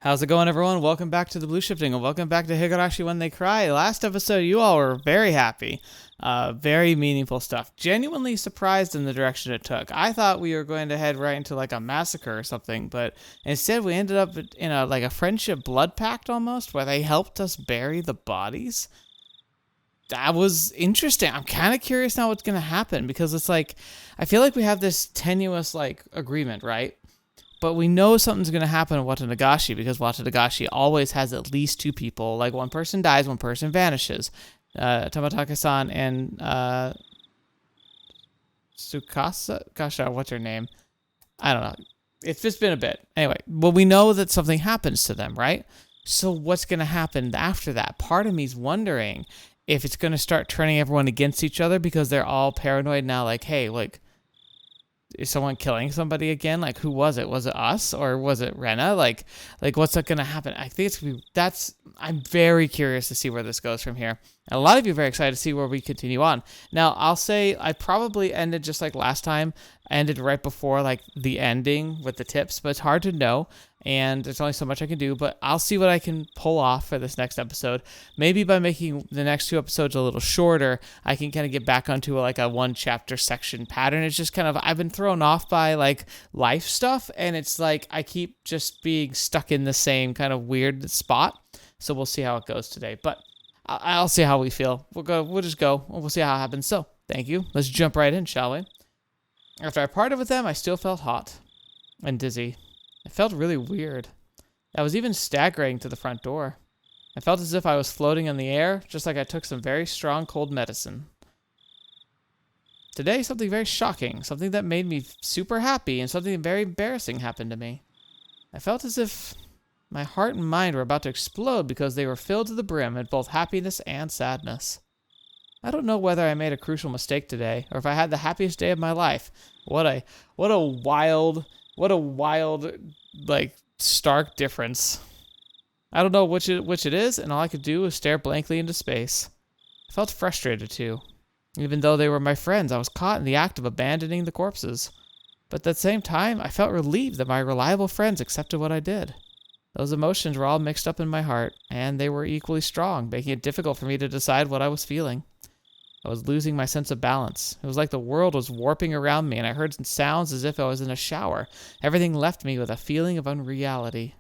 How's it going, everyone? Welcome back to TheBlueShifting, and welcome back to Higurashi When They Cry. Last episode, you all were very happy. Very meaningful stuff. Genuinely surprised in the direction it took. I thought we were going to head right into like a massacre or something, but instead we ended up in a friendship blood pact almost, where they helped us bury the bodies. That was interesting. I'm kind of curious now what's going to happen, because it's like, I feel like we have this tenuous like agreement, right? But we know something's going to happen in Watanagashi, because Watanagashi always has at least two people. Like, one person dies, one person vanishes. Tamatake-san and Tsukasa? Gosh, what's her name? I don't know. It's just been a bit. Anyway, well, we know that something happens to them, right? So what's going to happen after that? Part of me's wondering if it's going to start turning everyone against each other, because they're all paranoid now, like, hey, like, is someone killing somebody again? Like, who was it? Was it us, or was it Rena? Like what's going to happen? I think it's gonna be, I'm very curious to see where this goes from here. And a lot of you are very excited to see where we continue on. Now, I'll say I probably ended just like last time. I ended right before like the ending with the tips, but it's hard to know. And there's only so much I can do, but I'll see what I can pull off for this next episode. Maybe by making the next two episodes a little shorter, I can kind of get back onto like a one chapter section pattern. It's just kind of, I've been thrown off by like life stuff, and it's like I keep just being stuck in the same kind of weird spot. So we'll see how it goes today, but I'll see how we feel. We'll just go, and we'll see how it happens. So thank you. Let's jump right in, shall we? After I parted with them, I still felt hot and dizzy. It felt really weird. I was even staggering to the front door. I felt as if I was floating in the air, just like I took some very strong cold medicine. Today, something very shocking, something that made me super happy, and something very embarrassing happened to me. I felt as if my heart and mind were about to explode, because they were filled to the brim with both happiness and sadness. I don't know whether I made a crucial mistake today, or if I had the happiest day of my life. What a wild, like, stark difference. I don't know which it is, and all I could do was stare blankly into space. I felt frustrated, too. Even though they were my friends, I was caught in the act of abandoning the corpses. But at the same time, I felt relieved that my reliable friends accepted what I did. Those emotions were all mixed up in my heart, and they were equally strong, making it difficult for me to decide what I was feeling. I was losing my sense of balance. It was like the world was warping around me, and I heard sounds as if I was in a shower. Everything left me with a feeling of unreality.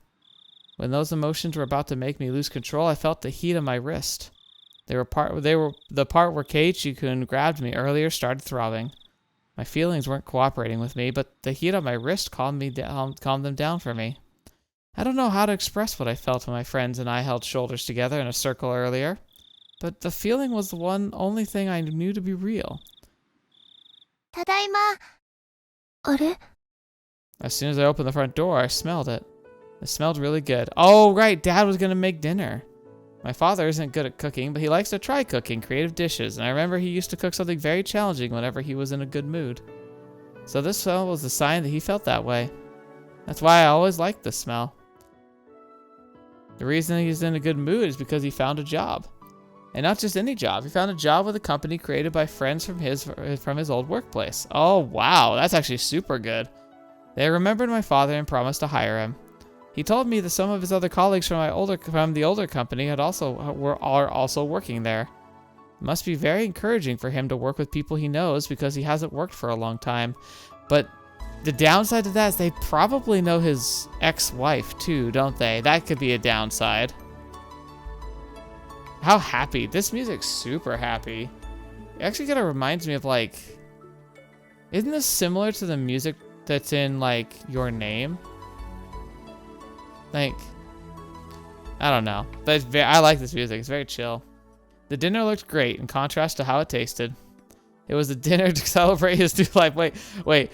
When those emotions were about to make me lose control, I felt the heat on my wrist. The part where Keiichi-kun grabbed me earlier started throbbing. My feelings weren't cooperating with me, but the heat on my wrist calmed them down for me. I don't know how to express what I felt when my friends and I held shoulders together in a circle earlier, but the feeling was the only thing I knew to be real. Tadaima. Are? As soon as I opened the front door, I smelled it. It smelled really good. Oh, right, Dad was going to make dinner. My father isn't good at cooking, but he likes to try cooking creative dishes, and I remember he used to cook something very challenging whenever he was in a good mood. So this smell was a sign that he felt that way. That's why I always liked this smell. The reason he's in a good mood is because he found a job. And not just any job. He found a job with a company created by friends from his old workplace. Oh, wow. That's actually super good. They remembered my father and promised to hire him. He told me that some of his other colleagues from the older company are also working there. It must be very encouraging for him to work with people he knows, because he hasn't worked for a long time. But the downside to that is they probably know his ex-wife too, don't they? That could be a downside. How happy. This music's super happy. It actually kind of reminds me of, like... Isn't this similar to the music that's in, like, Your Name? Like... I don't know. But I like this music. It's very chill. The dinner looked great in contrast to how it tasted. It was a dinner to celebrate his new life. Wait.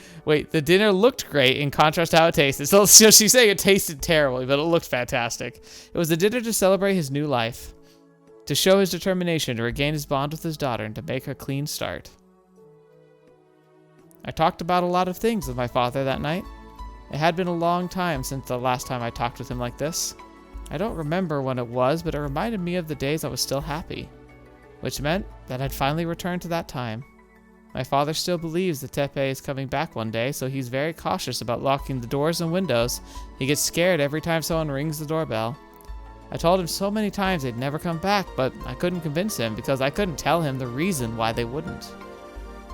The dinner looked great in contrast to how it tasted. So she's saying it tasted terribly, but it looked fantastic. It was a dinner to celebrate his new life, to show his determination to regain his bond with his daughter and to make a clean start. I talked about a lot of things with my father that night. It had been a long time since the last time I talked with him like this. I don't remember when it was, but it reminded me of the days I was still happy, which meant that I'd finally returned to that time. My father still believes that Teppei is coming back one day, so he's very cautious about locking the doors and windows. He gets scared every time someone rings the doorbell. I told him so many times they'd never come back, but I couldn't convince him because I couldn't tell him the reason why they wouldn't.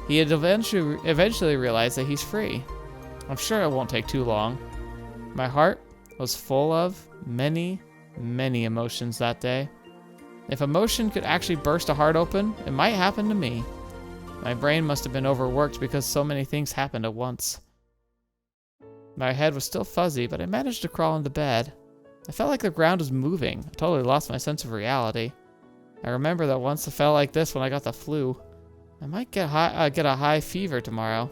He had eventually realized that he's free. I'm sure it won't take too long. My heart was full of many, many emotions that day. If emotion could actually burst a heart open, it might happen to me. My brain must have been overworked because so many things happened at once. My head was still fuzzy, but I managed to crawl into bed. I felt like the ground was moving. I totally lost my sense of reality. I remember that once I felt like this when I got the flu. I might get a high fever tomorrow,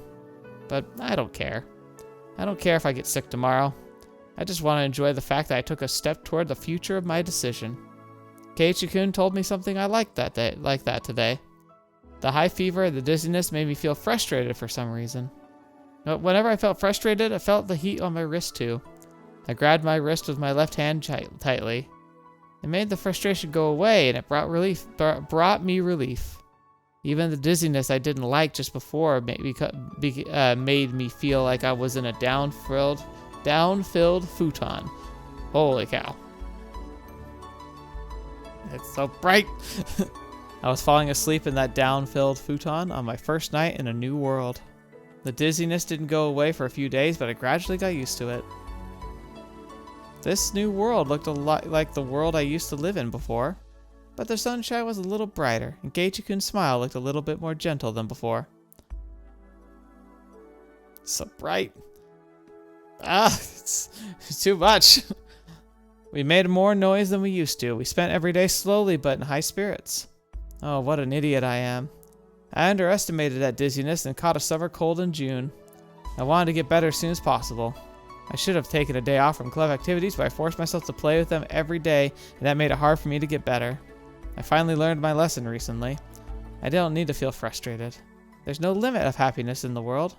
but I don't care. I don't care if I get sick tomorrow. I just want to enjoy the fact that I took a step toward the future of my decision. Keiichi-kun told me something I liked that today. The high fever and the dizziness made me feel frustrated for some reason. But whenever I felt frustrated, I felt the heat on my wrist too. I grabbed my wrist with my left hand tightly. It made the frustration go away, and it brought me relief. Even the dizziness I didn't like just before made me feel like I was in a down-filled futon. Holy cow. It's so bright. I was falling asleep in that down-filled futon on my first night in a new world. The dizziness didn't go away for a few days, but I gradually got used to it. This new world looked a lot like the world I used to live in before, but the sunshine was a little brighter, and Keiichi-kun's smile looked a little bit more gentle than before. So bright. It's too much. We made more noise than we used to. We spent every day slowly but in high spirits. Oh, what an idiot I am. I underestimated that dizziness and caught a summer cold in June. I wanted to get better as soon as possible. I should have taken a day off from club activities, but I forced myself to play with them every day, and that made it hard for me to get better. I finally learned my lesson recently. I don't need to feel frustrated. There's no limit of happiness in the world.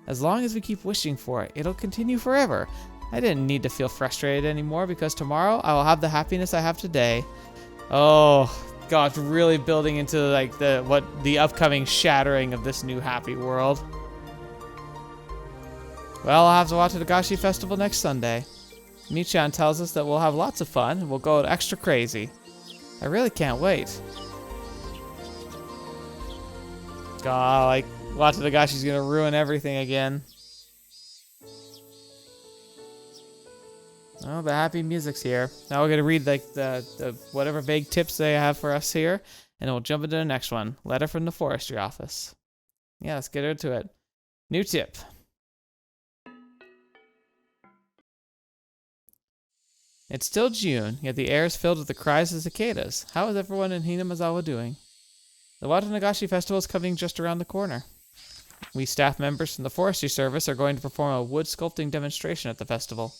As long as we keep wishing for it, it'll continue forever. I didn't need to feel frustrated anymore because tomorrow I will have the happiness I have today. Oh, God, really building into like the upcoming shattering of this new happy world. Well, I'll have the Watanagashi festival next Sunday. Michan tells us that we'll have lots of fun and we'll go extra crazy. I really can't wait. God, like Watanagashi's gonna ruin everything again. Oh, the happy music's here. Now we're gonna read like the whatever vague tips they have for us here, and then we'll jump into the next one. Letter from the forestry office. Yeah, let's get into it. New tip. It's still June, yet the air is filled with the cries of cicadas. How is everyone in Hinamizawa doing? The Watanagashi festival is coming just around the corner. We staff members from the forestry service are going to perform a wood sculpting demonstration at the festival.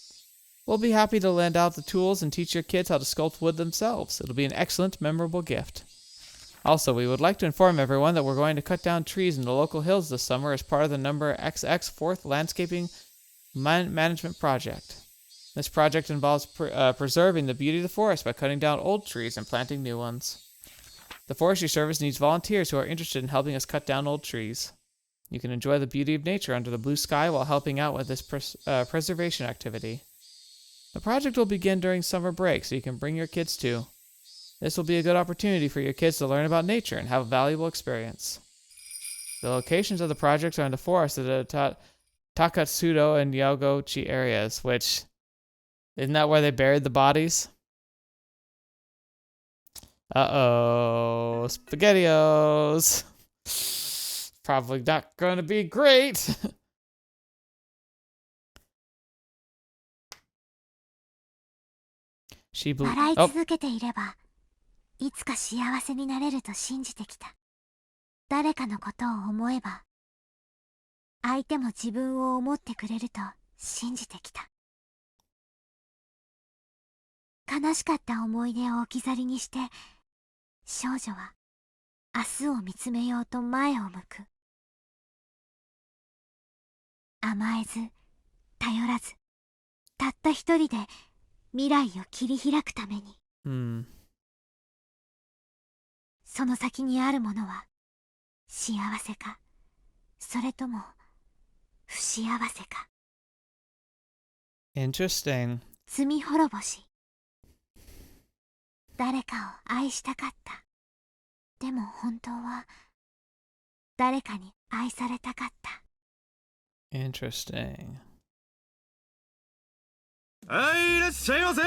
We'll be happy to lend out the tools and teach your kids how to sculpt wood themselves. It'll be an excellent, memorable gift. Also, we would like to inform everyone that we're going to cut down trees in the local hills this summer as part of the number XX 4th Landscaping Management Project. This project involves preserving the beauty of the forest by cutting down old trees and planting new ones. The Forestry Service needs volunteers who are interested in helping us cut down old trees. You can enjoy the beauty of nature under the blue sky while helping out with this preservation activity. The project will begin during summer break, so you can bring your kids too. This will be a good opportunity for your kids to learn about nature and have a valuable experience. The locations of the projects are in the forest of the Takatsudo and Yagochi areas, which... Isn't that where they buried the bodies? Uh-oh. SpaghettiOs. Probably not going to be great. 笑い続けていれば、いつか幸せになれると信じてきた。誰かのことを思えば、相手も自分を思ってくれると信じてきた。悲しかった思い出を置き去りにして、少女は明日を見つめようと前を向く。甘えず、頼らず、たった一人で未来を切り開くために。その先にあるものは、幸せかそれとも不幸せか。 Interesting. 罪滅ぼし。誰かを愛したかった。でも本当は誰かに愛されたかった。 Interesting. はい、いらっしゃいませ。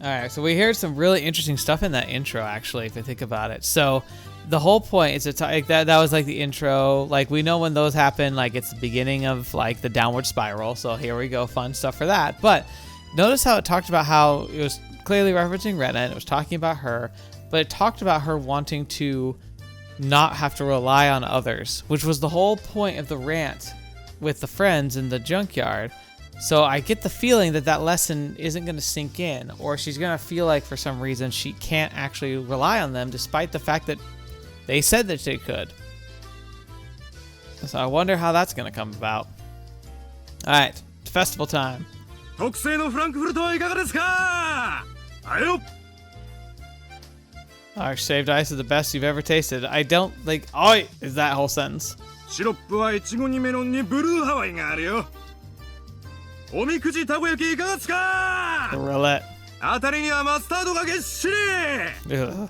Alright, so we heard some really interesting stuff in that intro, actually, if you think about it. So, the whole point is like that was like the intro. Like, we know when those happen, like, it's the beginning of, like, the downward spiral. So, here we go, fun stuff for that. But, notice how it talked about how it was clearly referencing Rena, and it was talking about her, but it talked about her wanting to not have to rely on others, which was the whole point of the rant with the friends in the junkyard. So I get the feeling that that lesson isn't going to sink in, or she's going to feel like for some reason she can't actually rely on them despite the fact that they said that they could. So I wonder how that's going to come about. Alright, it's festival time. 特製のフランクフルトはいかがですか。あよ。 Our shaved ice is the best you've ever tasted. I don't like. Oi! Is that whole sentence? シロップはイチゴにメロンにブルーハワイがあるよ。おみくじたこ焼きいかがですか。 The roulette. あたりにはマスタードがげっしり。 Ugh.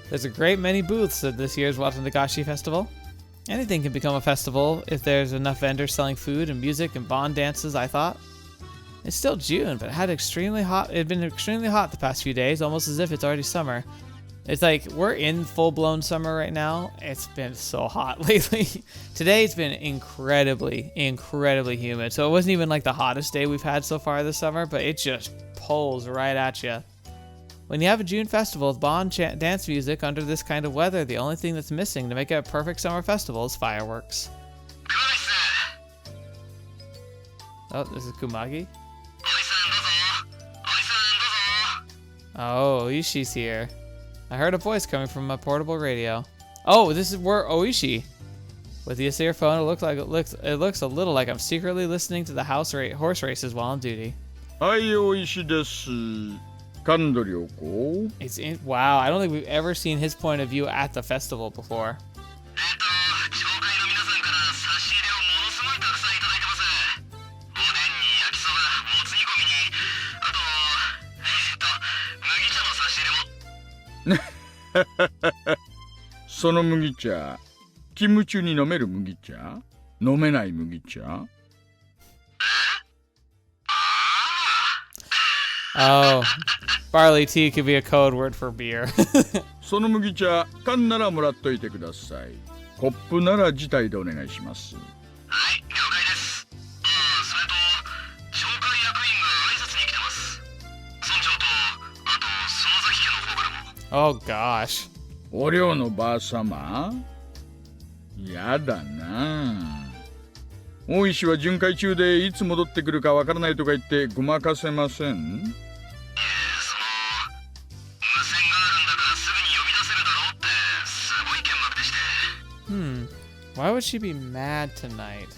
There's a great many booths at this year's Watanagashi festival. Anything can become a festival if there's enough vendors selling food and music and bond dances, I thought. It's still June, but it had been extremely hot the past few days, almost as if it's already summer. It's like we're in full-blown summer right now. It's been so hot lately. Today it's been incredibly humid. So it wasn't even like the hottest day we've had so far this summer, but it just pulls right at you. When you have a June festival with bond dance music under this kind of weather, the only thing that's missing to make it a perfect summer festival is fireworks. Oh, this is Kumagi. Oh, Oishi's here. I heard a voice coming from my portable radio. Oh, this is where Ooishi. With this earphone, it looks a little like I'm secretly listening to the horse races while on duty. はい、Ooishi です。感度良好。 Wow, I don't think we've ever seen his point of view at the festival before. Hahaha. その麦茶、勤務中に飲める麦茶？飲めない麦茶？ Oh, barley tea could be a code word for beer. その麦茶、缶ならもらっといてください。コップなら自体でお願いします。はい、了解です。それと、紹介役員が挨拶に来てます。村長と、あと、園崎家の方からも。 Oh gosh. お寮のばあさま？やだな。大石は巡回中でいつ戻ってくるかわからないとか言ってごまかせません？ Why would she be mad tonight?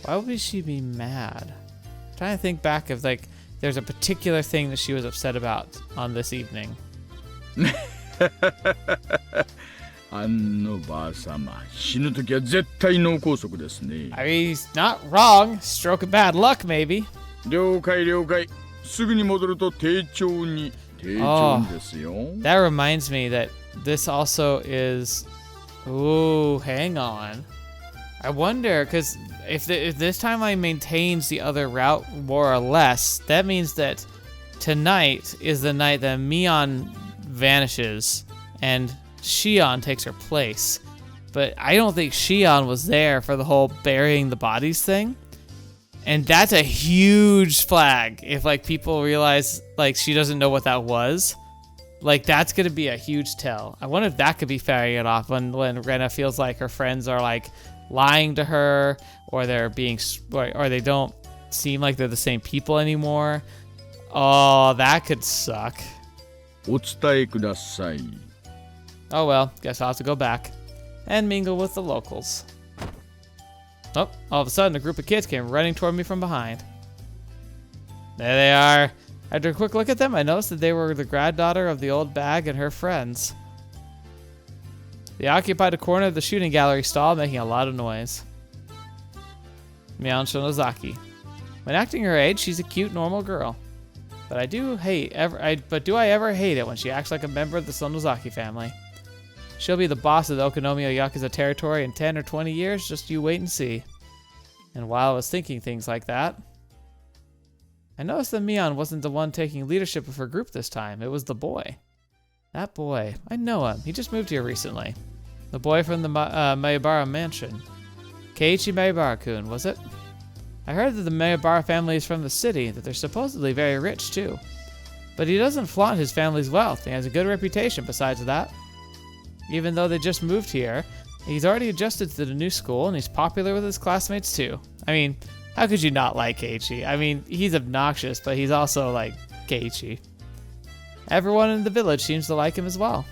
Why would she be mad? I'm trying to think back if like there's a particular thing that she was upset about on this evening. あのばあさま、死ぬときは絶対脳梗塞ですね。I mean, he's not wrong. Stroke of bad luck, maybe. 了解了解。すぐに戻ると丁重にですよ。That reminds me that this also is. Ooh, hang on. I wonder, because if this timeline maintains the other route more or less, that means that tonight is the night that Mion vanishes and Shion takes her place. But I don't think Shion was there for the whole burying the bodies thing. And that's a huge flag if like people realize like she doesn't know what that was. Like, that's going to be a huge tell. I wonder if that could be ferrying it off when Rena feels like her friends are, like, lying to her, or they're being, or they don't seem like they're the same people anymore. Oh, that could suck. お伝えください。 Oh, well, guess I'll have to go back and mingle with the locals. Oh, all of a sudden, a group of kids came running toward me from behind. There they are. After a quick look at them, I noticed that they were the granddaughter of the old bag and her friends. They occupied a corner of the shooting gallery stall, making a lot of noise. Mion Shonozaki. When acting her age, she's a cute, normal girl. But do I ever hate it when she acts like a member of the Sonozaki family. She'll be the boss of the Okonomiya Yakuza territory in 10 or 20 years, just you wait and see. And while I was thinking things like that, I noticed that Mion wasn't the one taking leadership of her group this time. It was the boy. That boy. I know him. He just moved here recently. The boy from the Maebara mansion. Keiichi Maebara-kun, was it? I heard that the Maebara family is from the city, that they're supposedly very rich too. But he doesn't flaunt his family's wealth. He has a good reputation besides that. Even though they just moved here, he's already adjusted to the new school and he's popular with his classmates too. I mean, how could you not like Keiichi? I mean, he's obnoxious, but he's also like Keiichi. Everyone in the village seems to like him as well.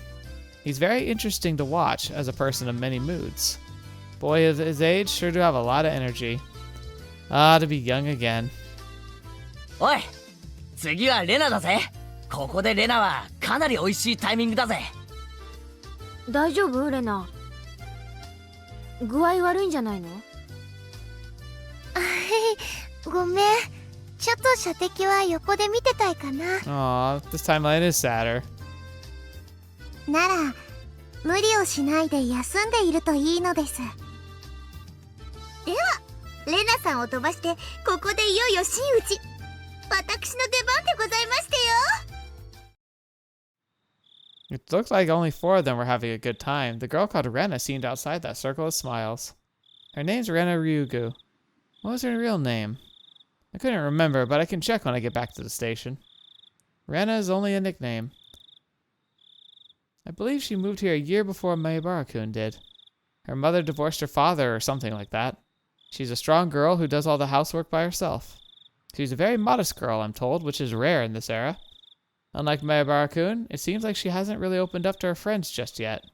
He's very interesting to watch as a person of many moods. Boy of his age sure do have a lot of energy. Ah, to be young again. おい、次はレナだぜ。ここでレナはかなり美味しいタイミングだぜ。大丈夫レナ？具合悪いんじゃないの？ごめん。ちょっと射的は横で見てたいかな。Aw, this timeline is sadder. なら、無理をしないで休んでいるといいのです。では、レナさんを飛ばして、ここでいよいよ真打ち。私の出番でございましてよ。It looked like only 4 of them were having a good time. The girl called Rena seemed outside that circle of smiles. Her name's Rena Ryugu. What was her real name? I couldn't remember, but I can check when I get back to the station. Rena is only a nickname. I believe she moved here a year before Maebara-kun did. Her mother divorced her father or something like that. She's a strong girl who does all the housework by herself. She's a very modest girl, I'm told, which is rare in this era. Unlike Maebara-kun, it seems like she hasn't really opened up to her friends just yet.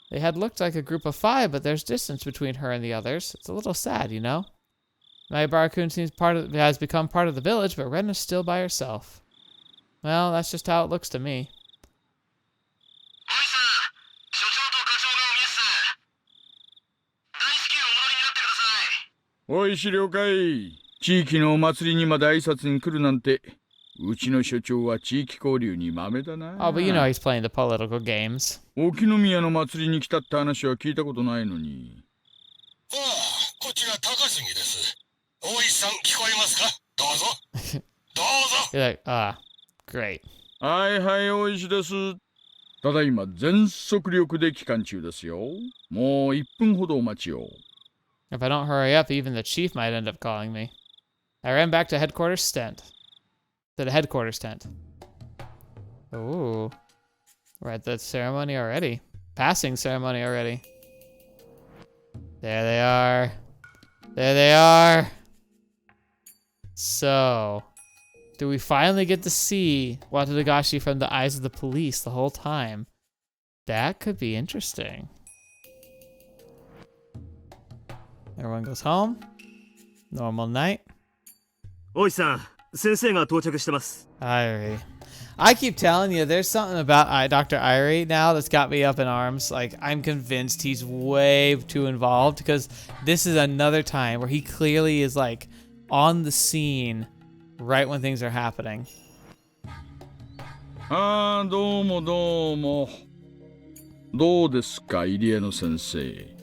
They had looked like a group of 5, but there's distance between her and the others. It's a little sad, you know? Maebara-kun has become part of the village, but Rena's still by herself. Well, that's just how it looks to me. Ooishi 了解。地域のお祭りにまで挨拶に来るなんて、うちの所長は地域交流に豆だな。Oh, but you know he's playing the political games. 沖宮の祭りに来たって話は聞いたことないのに。ああ、こちら高杉です。大石さん聞こえますか？どうぞ。どうぞ。You're like, great. はいはい、大石です。ただいま全速力で帰還中ですよ。もう1分ほどお待ちを。If I don't hurry up, even the chief might end up calling me. I ran back to the headquarters tent. Ooh. We're at the ceremony already. Passing ceremony already. There they are. There they are. So, do we finally get to see Watanagashi from the eyes of the police the whole time? That could be interesting. Everyone goes home. Normal night. 大石さん、先生が到着してます。 Irie. I keep telling you, there's something about Dr. Irie now that's got me up in arms. Like, I'm convinced he's way too involved because this is another time where he clearly is like on the scene right when things are happening. ああ、どうもどうも。どうですか、入江の先生。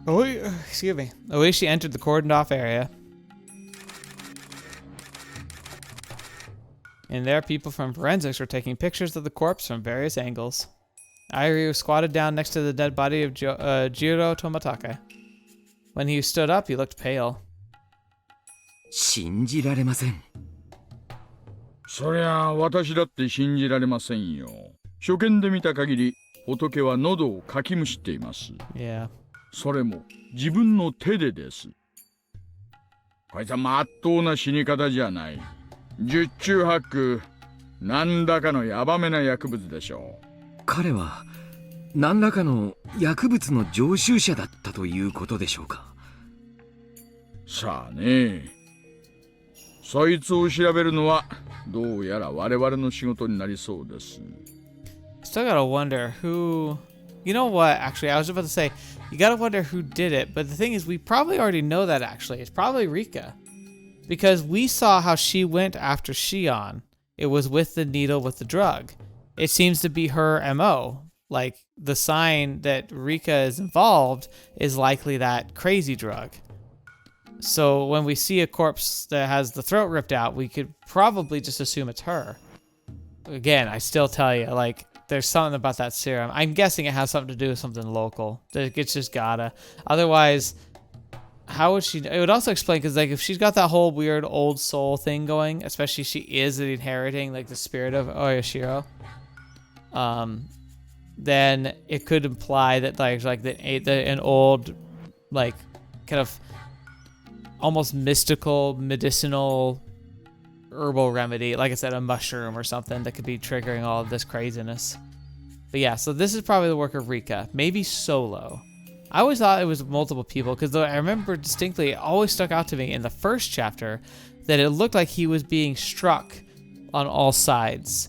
Excuse me. Ooishi entered the cordoned off area. And there, people from forensics were taking pictures of the corpse from various angles. Irie was squatted down next to the dead body of Jiro Tomatake. When he stood up, he looked pale. 信じられません。そりゃあ、私だって信じられませんよ。初見で見た限り、仏は喉をかきむしっています。Yeah. それも自分の手でです。こいつはまっとうな死に方じゃない。十中八九、何らかのヤバめな薬物でしょう。彼は何らかの薬物の常習者だったということでしょうか。さあね。そいつを調べるのはどうやら我々の仕事になりそうです。still gotta wonder who. You know what? Actually, I was about to say, you gotta wonder who did it. But the thing is, we probably already know that, actually. It's probably Rika. Because we saw how she went after Shion. It was with the needle with the drug. It seems to be her MO. Like, the sign that Rika is involved is likely that crazy drug. So when we see a corpse that has the throat ripped out, we could probably just assume it's her. Again, I still tell you, like, there's something about that serum. I'm guessing it has something to do with something local. It's just gotta. Otherwise, how would she? It would also explain, because like if she's got that whole weird old soul thing going, especially if she is inheriting like the spirit of Oyashiro, then it could imply that an old, like, kind of almost mystical, medicinal, herbal remedy, like I said, a mushroom or something that could be triggering all of this craziness. But yeah, so this is probably the work of Rika, maybe solo. I always thought it was multiple people, because I remember distinctly, it always stuck out to me in the first chapter that it looked like he was being struck on all sides,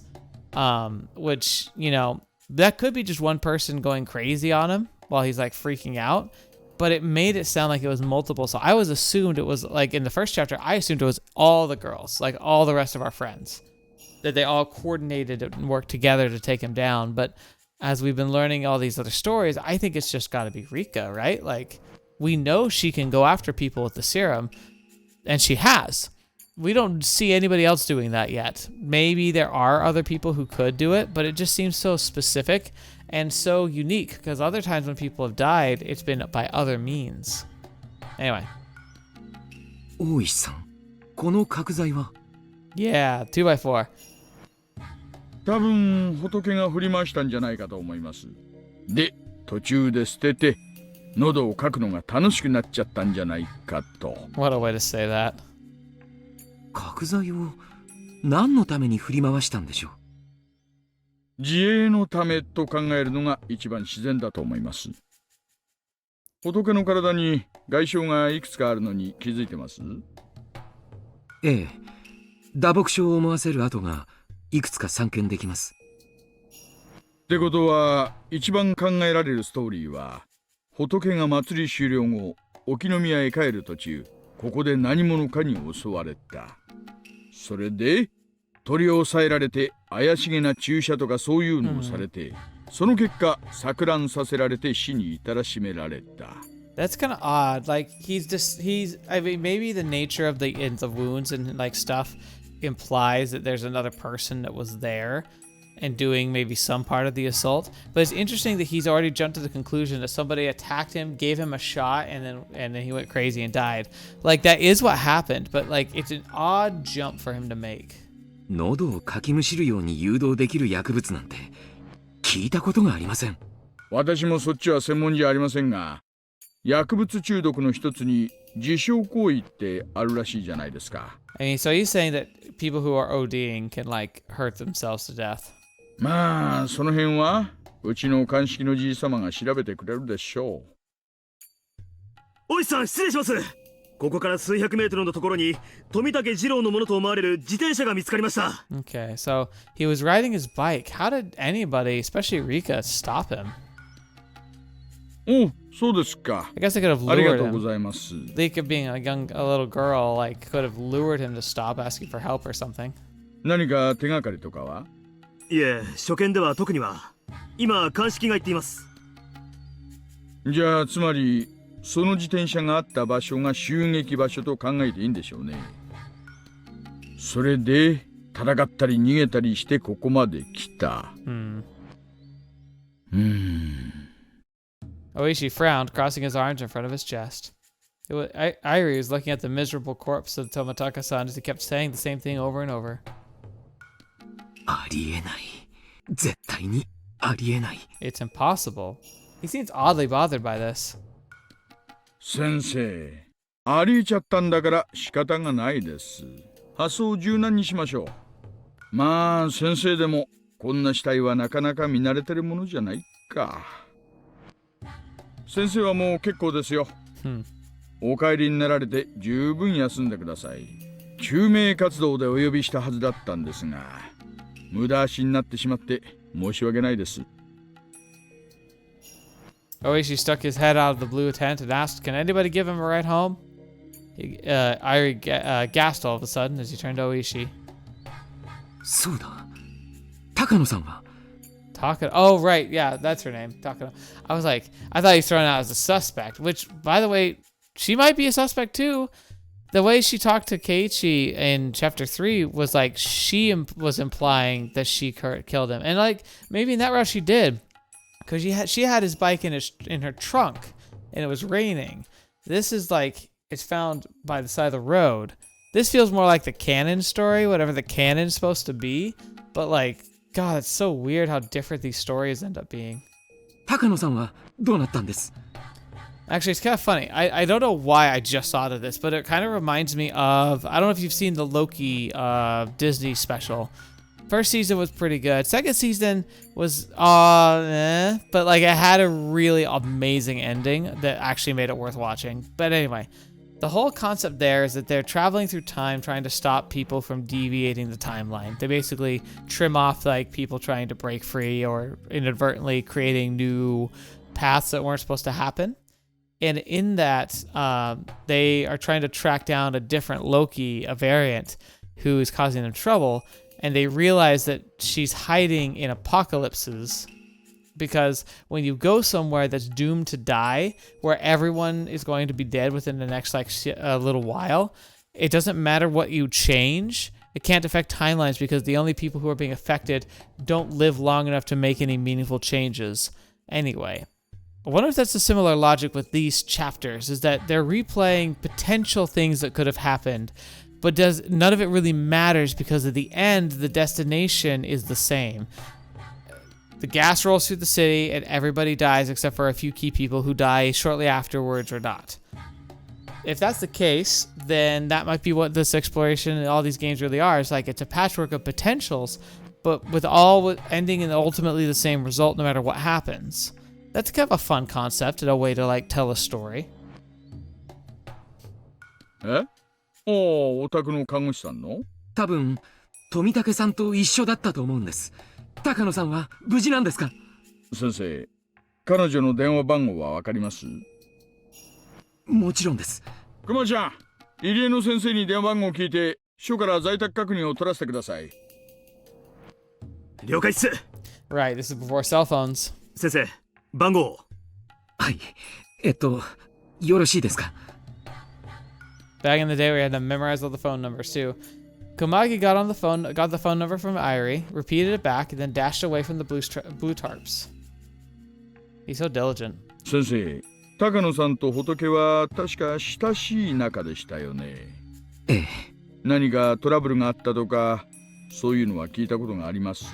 which, you know, that could be just one person going crazy on him while he's like freaking out. But it made it sound like it was multiple. So I assumed it was, like in the first chapter, I assumed it was all the girls, like all the rest of our friends, that they all coordinated and worked together to take him down. But as we've been learning all these other stories, I think it's just got to be Rika, right? Like, we know she can go after people with the serum, and she has. We don't see anybody else doing that yet. Maybe there are other people who could do it, but it just seems so specific and so unique, because other times when people have died, it's been by other means. Anyway. Ooishi-san, この角材は? Yeah, 2x4. 多分仏が振り回したんじゃないかと思います。で、途中で捨てて喉をかくのが楽しくなっちゃったんじゃないかと。What a way to say that. 角材を何のために振り回したんでしょう？自衛のためと考えるのが一番自然だと思います。仏の体に外傷がいくつかあるのに気づいてます？ええ、打撲傷を思わせる跡がいくつか散見できます。ってことは、一番考えられるストーリーは、仏が祭り終了後、沖宮へ帰る途中、ここで何者かに襲われた。それで取り押さえられて怪しげな注射とかそういうのをされて、その結果錯乱させられて死に至らしめられた。That's kind of odd. Like, I mean, maybe the nature of the wounds and like stuff implies that there's another person that was there and doing maybe some part of the assault. But it's interesting that he's already jumped to the conclusion that somebody attacked him, gave him a shot, and then he went crazy and died. Like, that is what happened, but like, it's an odd jump for him to make. 喉をかきむしるように誘導できる薬物なんて聞いたことがありません。私もそっちは専門じゃありませんが、薬物中毒の一つに自傷行為ってあるらしいじゃないですか。I mean, so he's saying that people who are ODing can like hurt themselves to death. まあ、その辺はうちの鑑識のじい様が調べてくれるでしょう。おいさん、失礼します。ここから数百メートルのところに富武二郎のものと思われる自転車が見つかりました。Okay, so he was riding his bike. How did anybody, especially Rika, stop him? お、そうですか。I guess they could have ありが lured とうご him. ざいます。Rika being a little girl, like, could have lured him to stop asking for help or something. 何か手がかりとかは？いえ、初見では特には。今、鑑識が言っています。じゃあ、つまりその自転車があった場所が襲撃場所と考えていいんでしょうね。それで戦ったり逃げたりしてここまで来た。Ooishi frowned, crossing his arms in front of his chest. Irie was looking at the miserable corpse of Tomitaka-san as he kept saying the same thing over and over. ありえない。絶対にありえない。It's impossible. He seems oddly bothered by this. 先生、ありえちゃったんだから仕方がないです。発想を柔軟にしましょう。まあ、先生でもこんな死体はなかなか見慣れてるものじゃないか。先生はもう結構ですよ。お帰りになられて十分休んでください。救命活動でお呼びしたはずだったんですが、無駄足になってしまって申し訳ないです。 Ooishi stuck his head out of the blue tent and asked, "Can anybody give him a ride home?" Irie gasped all of a sudden as he turned to Ooishi. そうだ。高野さんは Takano. Oh, right. Yeah, that's her name. Takano. I was like, I thought he was thrown out as a suspect, which, by the way, she might be a suspect too. The way she talked to Keiichi in chapter 3 was like she was implying that she killed him. And like, maybe in that route she did. Because she had his bike in her trunk, and it was raining. This is like, it's found by the side of the road. This feels more like the canon story, whatever the canon's supposed to be. But like, God, it's so weird how different these stories end up being. 高野さんはどうなったんです？ Actually, it's kind of funny. I don't know why I just thought of this, but it kind of reminds me of, I don't know if you've seen the Loki Disney special. First season was pretty good. Second season was, but like it had a really amazing ending that actually made it worth watching. But anyway, the whole concept there is that they're traveling through time trying to stop people from deviating the timeline. They basically trim off like people trying to break free or inadvertently creating new paths that weren't supposed to happen. And in that, they are trying to track down a different Loki, a variant, who is causing them trouble. And they realize that she's hiding in apocalypses because when you go somewhere that's doomed to die, where everyone is going to be dead within the next a little while, it doesn't matter what you change. It can't affect timelines because the only people who are being affected don't live long enough to make any meaningful changes. Anyway, I wonder if that's a similar logic with these chapters, is that they're replaying potential things that could have happened, but none of it really matters because at the end, the destination is the same. The gas rolls through the city and everybody dies except for a few key people who die shortly afterwards or not. If that's the case, then that might be what this exploration and all these games really are. It's like it's a patchwork of potentials, but with all ending in ultimately the same result no matter what happens. That's kind of a fun concept and a way to like tell a story. え？お宅の看護師さんの？多分富武さんと一緒だったと思うんです。高野さんは無事なんですか？先生、彼女の電話番号はわかります？もちろんです。熊ちゃん、入江の先生に電話番号を聞いて、署から在宅確認を取らせてください。了解っす。 Right, this is before cell phones. 先生、番号。はい。よろしいですか？ Back in the day, we had to memorize all the phone numbers too. Komagi got the phone number from Irie, repeated it back, and then dashed away from the blue tarps. He's so diligent. 先生、高野さんと仏は確か親しい仲でしたよね。ええ。何かトラブルがあったとか、そういうのは聞いたことがあります？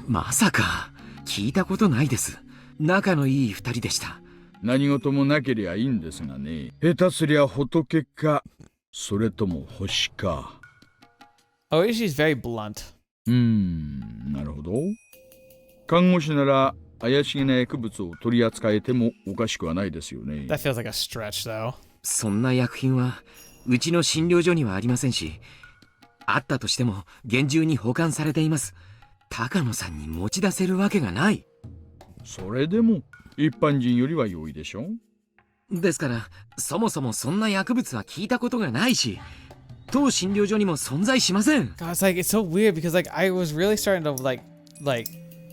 まさか、聞いたことないです。仲のいい二人でした。何事もなけりゃいいんですがね。下手すりゃ仏か、それとも星か。Ooishi's very blunt. なるほど。看護師なら怪しげな薬物を取り扱えてもおかしくはないですよね。That feels like a stretch, though. そんな薬品はうちの診療所にはありませんし、あったとしても厳重に保管されています。高野さんに持ち出せるわけがない。それでも一般人よりは容易でしょ。ですからそもそもそんな薬物は聞いたことがないし、当診療所にも存在しません。God, it's like, it's so weird because like I was really starting to like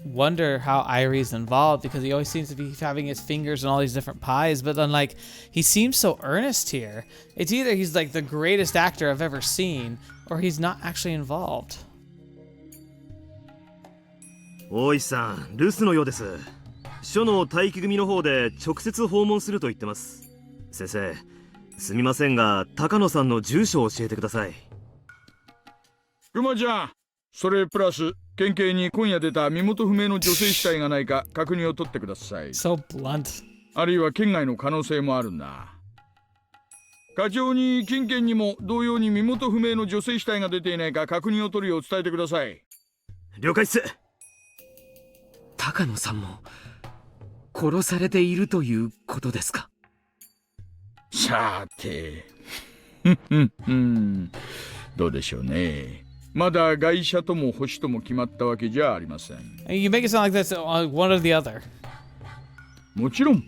wonder how Irie's involved because he always seems to be having his fingers in all these different pies, but then like he seems so earnest here. It's either he's like the greatest actor I've ever seen or he's not actually involved. 大石さん、留守のようです。署の待機組の方で直接訪問すると言ってます。先生、すみませんが高野さんの住所を教えてください。熊ちゃん、それプラス県警に今夜出た身元不明の女性死体がないか確認を取ってください。 So blunt. あるいは県外の可能性もあるんだ。課長に近県にも同様に身元不明の女性死体が出ていないか確認を取るよう伝えてください。了解っす。高野さんも殺されているということですか？さてどうでしょうね。まだ外車とも星とも決まったわけじゃありません。 You make it sound like that's one or the other. もちろん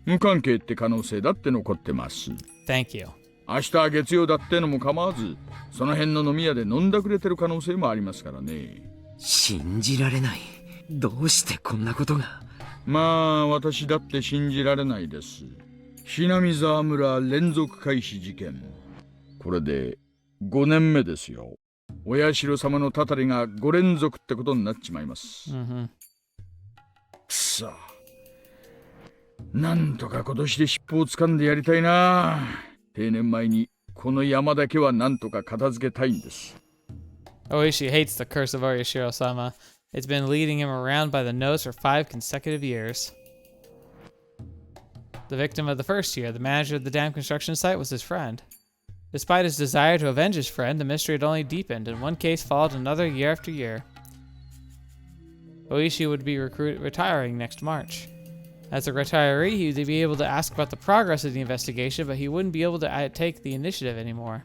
無関係って可能性だって残ってます。 Thank you. 明日は月曜だってのも構わず、その辺の飲み屋で飲んだくれてる可能性もありますからね。信じられない。どうしてこんなことが。まあ私だって信じられないです。Hinamizawa村連続開始事件、これで5年目ですよ。お社様のたたりが5連続ってことになっちまいます。Mm-hmm. くそ、なんとか今年で尻尾を掴んでやりたいな。定年前にこの山だけはなんとか片付けたいんです。 Ooishi hates the curse of Oyashiro-sama. It's been leading him around by the nose for 5 consecutive years. The victim of the first year, the manager of the dam construction site, was his friend. Despite his desire to avenge his friend, the mystery had only deepened, and one case followed another year after year. Ooishi would be retiring next March. As a retiree, he would be able to ask about the progress of the investigation, but he wouldn't be able to take the initiative anymore.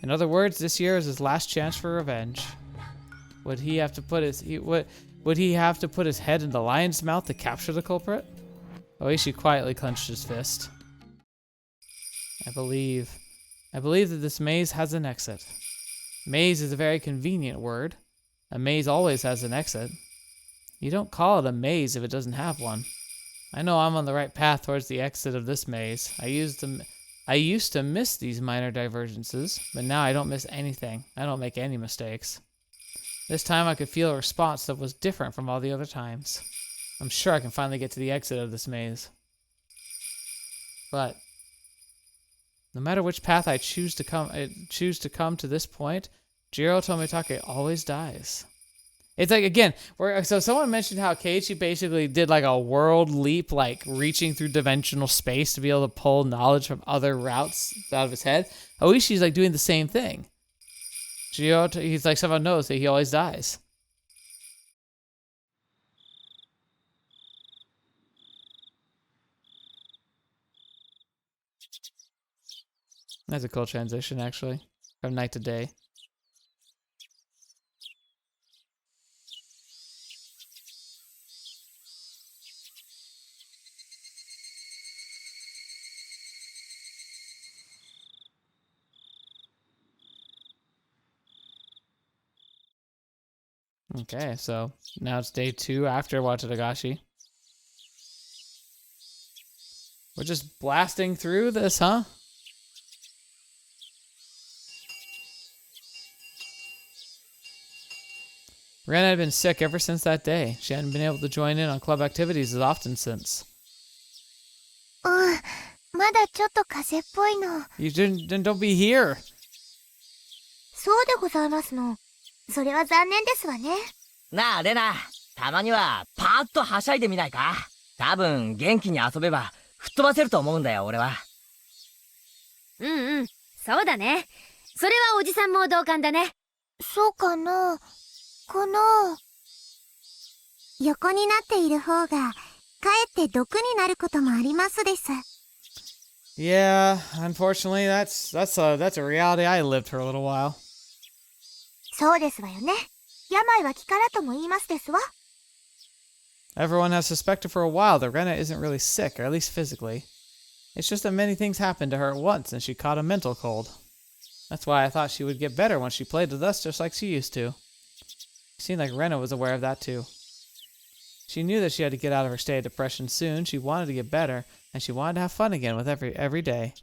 In other words, this year is his last chance for revenge. Would he have to put his head in the lion's mouth to capture the culprit? Ooishi quietly clenched his fist. I believe that this maze has an exit. Maze is a very convenient word. A maze always has an exit. You don't call it a maze if it doesn't have one. I know I'm on the right path towards the exit of this maze. I used to miss these minor divergences, but now I don't miss anything. I don't make any mistakes. This time I could feel a response that was different from all the other times. I'm sure I can finally get to the exit of this maze. But no matter which path I choose to come to this point, Jiro Tomitake always dies. It's like, again, so someone mentioned how Keiichi basically did like a world leap, like reaching through dimensional space to be able to pull knowledge from other routes out of his head. Ooishi's like doing the same thing. Jiro, he's like someone knows that he always dies. That's a cool transition, actually, from night to day. Okay, so now it's day 2 after Watanagashi. We're just blasting through this, huh? Rena had been sick ever since that day. She hadn't been able to join in on club activities as often since. まだちょっと風邪っぽいの。 You then don't be here. そうでございますの。それは残念ですわね。なあレナ、たまにはパーッとはしゃいでみないか。多分元気に遊べば吹っ飛ばせると思うんだよ俺は。うんうん、そうだね。それはおじさんも同感だね。そうかな。この横になっている方がかえって毒になることもありますです。 Yeah, unfortunately, that's a reality I lived for a little while. そうですわよね。病は気からとも言いますですわ。 Everyone has suspected for a while that Rena isn't really sick, or at least physically. It's just that many things happened to her at once, and she caught a mental cold. That's why I thought she would get better when she played with us just like she used to. It seemed like Rena was aware of that too. She knew that she had to get out of her state of depression soon. She wanted to get better, and she wanted to have fun again with every day.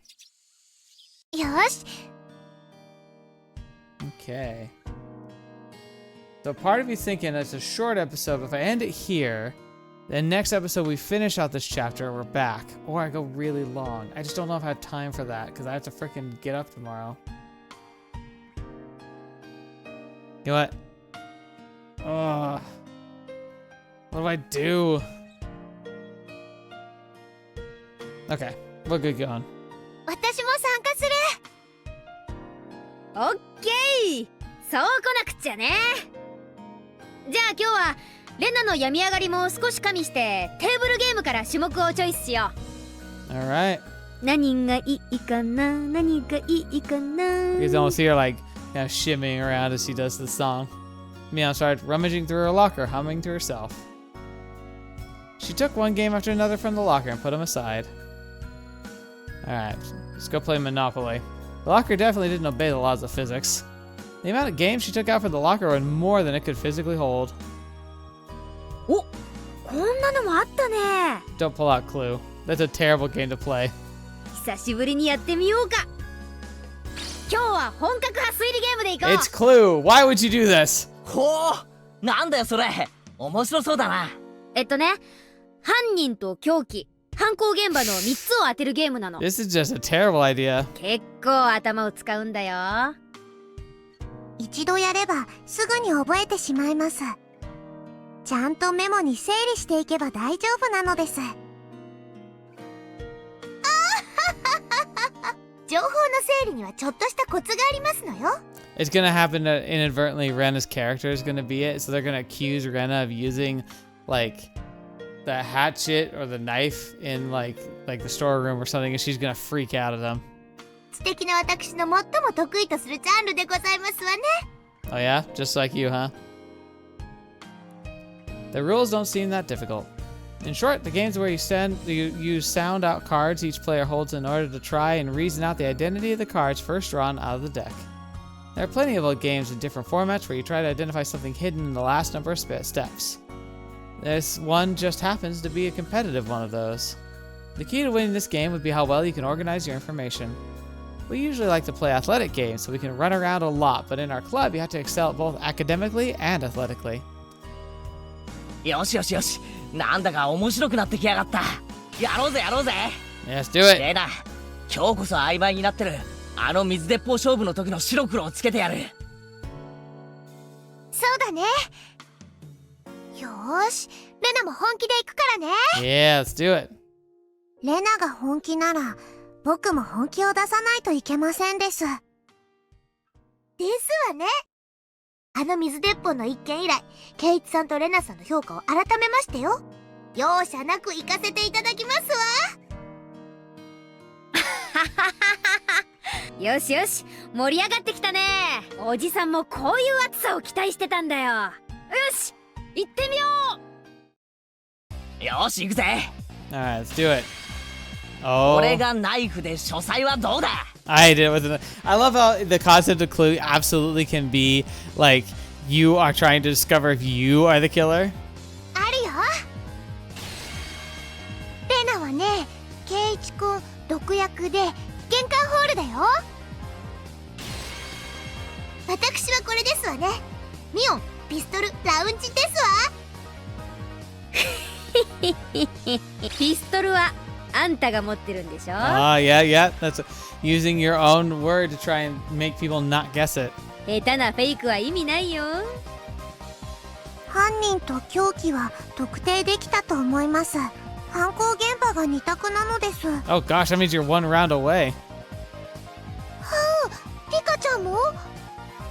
よし。 Okay. So part of you thinking it's a short episode, but if I end it here, then next episode we finish out this chapter, we're back. Or I go really long. I just don't know if I have time for that, because I have to freaking get up tomorrow. You know what? Ugh. What do I do? Okay, we'll get going. 私も参加する。オッケー、そう来なくっちゃね。じゃあ今日はレナの病み上がりも少し加味してテーブルゲームから種目をチョイスしよう。Alright. 何がいいかな、何がいいかな。You can almost hear like Kind of shimmying around as he does the song. Mion started rummaging through her locker, humming to herself. She took one game after another from the locker and put them aside. Alright, let's go play Monopoly. The locker definitely didn't obey the laws of physics. The amount of games she took out from the locker were more than it could physically hold. お、こんなのもあったね。 Don't pull out Clue. That's a terrible game to play. 久しぶりにやってみようか。今日は本格派推理ゲームでいこう。 It's Clue! Why would you do this? ほう、なんだよそれ。面白そうだな。犯人と凶器、犯行現場の3つを当てるゲームなの。 This is just a terrible idea. 結構頭を使うんだよ。一度やればすぐに覚えてしまいます。ちゃんとメモに整理していけば大丈夫なのです。情報の整理にはちょっとしたコツがありますのよ。 It's gonna happen that inadvertently Rena's character is gonna be it, so they're gonna accuse Rena of using, like, the hatchet or the knife in, like the storeroom or something, and she's gonna freak out at them. 素敵な私の最も得意とするジャンルでございますわね。 Oh yeah? Just like you, huh? The rules don't seem that difficult. In short, the game's where you use sound out cards each player holds in order to try and reason out the identity of the cards first drawn out of the deck. There are plenty of games in different formats where you try to identify something hidden in the last number of steps. This one just happens to be a competitive one of those. The key to winning this game would be how well you can organize your information. We usually like to play athletic games so we can run around a lot, but in our club you have to excel both academically and athletically. よしよしよし、なんだか面白くなってきやがった。やろうぜやろうぜ。 Yes, do it. レナ、今日こそ曖昧になってるあの水鉄砲勝負の時の白黒をつけてやる。そうだね。よーし、レナも本気で行くからね。 Yeah, let's do it. レナが本気なら、僕も本気を出さないといけませんです。ですわね。あの水鉄砲の一件以来、ケイチさんとレナさんの評価を改めましてよ。容赦なく行かせていただきますわ。よしよし、盛り上がってきたね。おじさんもこういう熱さを期待してたんだよ。よし、行ってみよう。よし行くぜ。 Alright, let's do it. Oh. 俺がナイフで書斎はどうだ。 I did it with an. I love how the concept of Clue absolutely can be like you are trying to discover if you are the killer. あるよ。レナはね、ケイチくん毒薬で玄関ホールだよ。私はこれですわね。ミオンピストルラウンジですわ。ピストルはあんたが持ってるんでしょ。 Oh yeah, yeah. That's using your own word to try and make people not guess it. 下手なフェイクは意味ないよ。犯人と凶器は特定できたと思います。犯行現場が2択なのです。は Oh gosh, that means you're one round away. あ、リカちゃんも？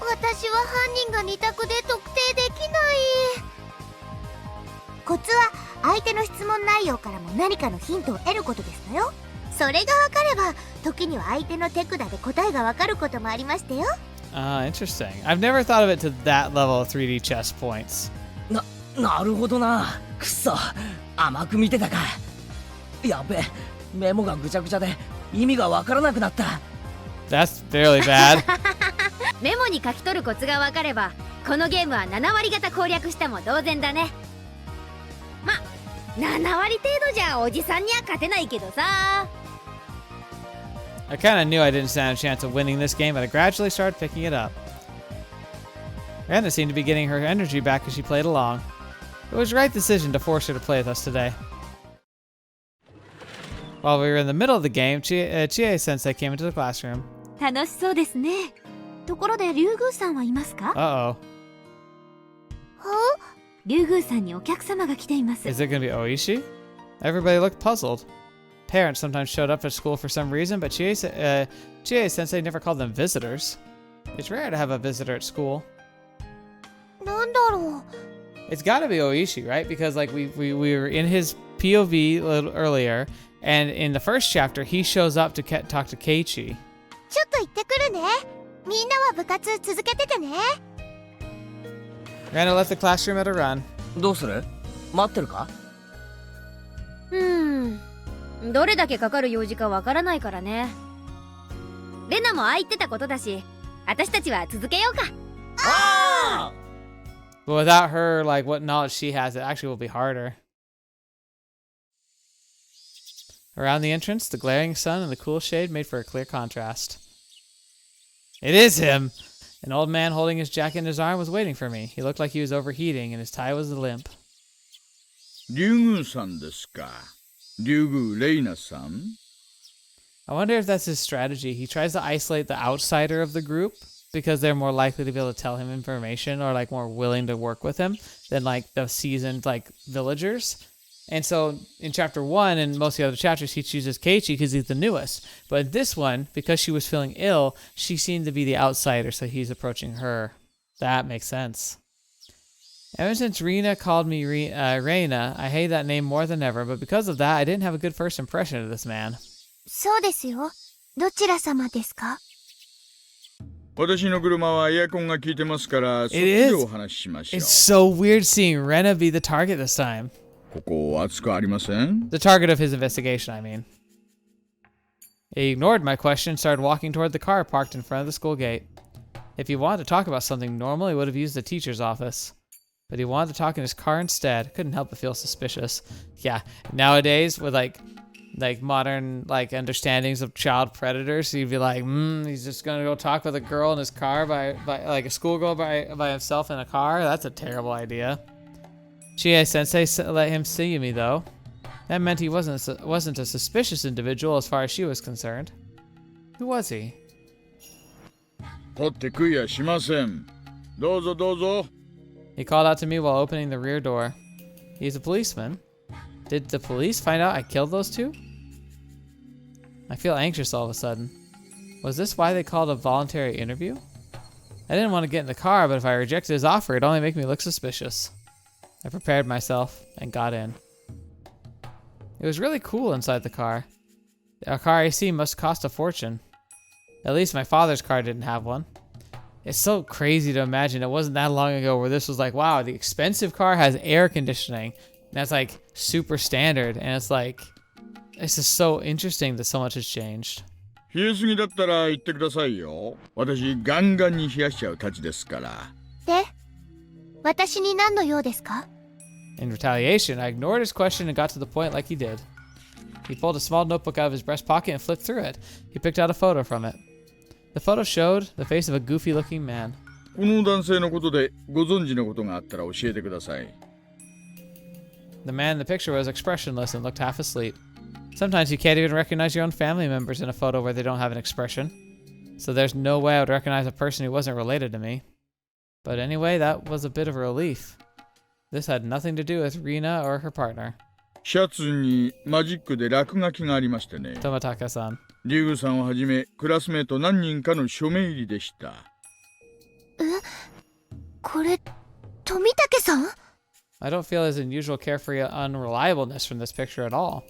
私は犯人が2択で特定できない。コツは相手の質問内容からも何かのヒントを得ることですのよ。それが分かれば時には相手の手札で答えが分かることもありましてよ。Interesting. I've never thought of it to that level of 3D chess points. なるほどな。くそ、甘く見てたか。やべえ、メモがぐちゃぐちゃで意味がわからなくなった。 That's fairly bad. メモに書き取るコツが分かればこのゲームは7割方攻略しても同然だね。ま、7割程度じゃおじさんには勝てないけどさ。 I kind of knew I didn't stand a chance of winning this game, but I gradually started picking it up. Rena seemed to be getting her energy back as she played along. It was the right decision to force her to play with us today. While we were in the middle of the game, Chie-sensei came into the classroom. 楽しそうですね。ところでリュウグウさんはいますか？ Uh-oh. リュウグウさんにお客様が来ています。 Is it going to be Ooishi? Everybody looked puzzled. Parents sometimes showed up at school for some reason, but Chie-sensei never called them visitors. It's rare to have a visitor at school. なんだろう。 It's got to be Ooishi, right? Because like we were in his POV a little earlier, and in the first chapter he shows up to talk to Keiichi. ちょっと行ってくるね。みんなは部活続けててね。 Rena left the classroom at a run. どうする？待ってるか？どれだけかかる用事かわからないからね。レナもああ言ってたことだし、私たちは続けようか。But without her, like, what knowledge she has, it actually will be harder. Around the entrance, the glaring sun and the cool shade made for a clear contrast. It is him! An old man holding his jacket in his arm was waiting for me. He looked like he was overheating, and his tie was limp. 竜宮さんですか。竜宮レイナさん。 I wonder if that's his strategy. He tries to isolate the outsider of the group because they're more likely to be able to tell him information or like more willing to work with him than like the seasoned like villagers. And so in chapter 1 and most of the other chapters, he chooses Keiichi because he's the newest. But in this one, because she was feeling ill, she seemed to be the outsider, so he's approaching her. That makes sense. Ever since Rena called me Rena, I hate that name more than ever, but because of that, I didn't have a good first impression of this man. そうですよ。どちら様ですか？私の車はエアコンが効いてますから、そっちでお話ししましょう。 It's so weird seeing Rena be the target this time. ここ暑くありません？ The target of his investigation, I mean. He ignored my question and started walking toward the car parked in front of the school gate. If he wanted to talk about something normal, he would have used the teacher's office. But he wanted to talk in his car instead. Couldn't help but feel suspicious. Yeah, nowadays with like modern like understandings of child predators, you'd be like, he's just gonna go talk with a girl in his car by like a schoolgirl by himself in a car. That's a terrible idea. Chie Sensei let him see me though. That meant he wasn't a suspicious individual as far as she was concerned. Who was he? 取って食いやしません。どうぞどうぞ。 He called out to me while opening the rear door. He's a policeman. Did the police find out I killed those two? I feel anxious all of a sudden. Was this why they called a voluntary interview? I didn't want to get in the car, but if I rejected his offer, it'd only make me look suspicious. I prepared myself and got in. It was really cool inside the car. A car AC must cost a fortune. At least my father's car didn't have one. It's so crazy to imagine it wasn't that long ago where this was like, wow, the expensive car has air conditioning. And that's like super standard. And it's like, it's just so interesting that so much has changed. 冷えすぎだったら言ってくださいよ。私ガンガンに冷やしちゃうたちですから。で、私に何の用ですか？ In retaliation, I ignored his question and got to the point like he did. He pulled a small notebook out of his breast pocket and flipped through it. He picked out a photo from it. The photo showed the face of a goofy-looking man. この男性のことでご存知のことがあったら教えてください。 The man in the picture was expressionless and looked half asleep. Sometimes you can't even recognize your own family members in a photo where they don't have an expression. So there's no way I would recognize a person who wasn't related to me. But anyway, that was a bit of a relief. This had nothing to do with Rena or her partner. シャツにマジックで落書きがありましてね。 Tomataka-san. 竜宮さんをはじめクラスメート何人かの署名入りでした。これ、富武さん？ I don't feel his unusual carefree unreliableness from this picture at all.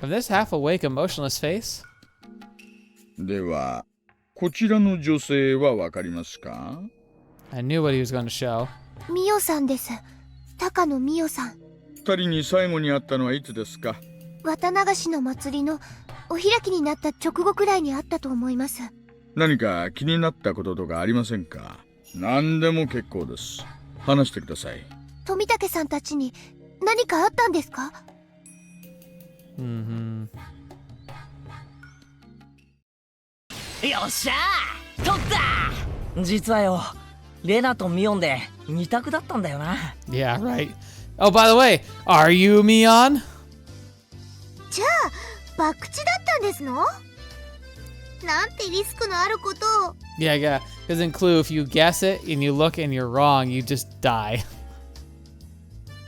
From this half-awake, emotionless face? では、こちらの女性はわかりますか？ I knew what he was going to show. ミオさんです。高野ミオさん。二人に最後に会ったのはいつですか？綿流しの祭りのお開きになった直後くらいにあったと思います。何か気になったこととかありませんか？何でも結構です。話してください。富武さんたちに何かあったんですか？よっしゃー取った。実はよ、レナとミオンで二択だったんだよな。Yeah, right. Oh, by the way, are you Mion? じゃあ、博打だったんですの？なんてリスクのあることを。Yeah. Because in Clue, if you guess it and you look and you're wrong, you just die.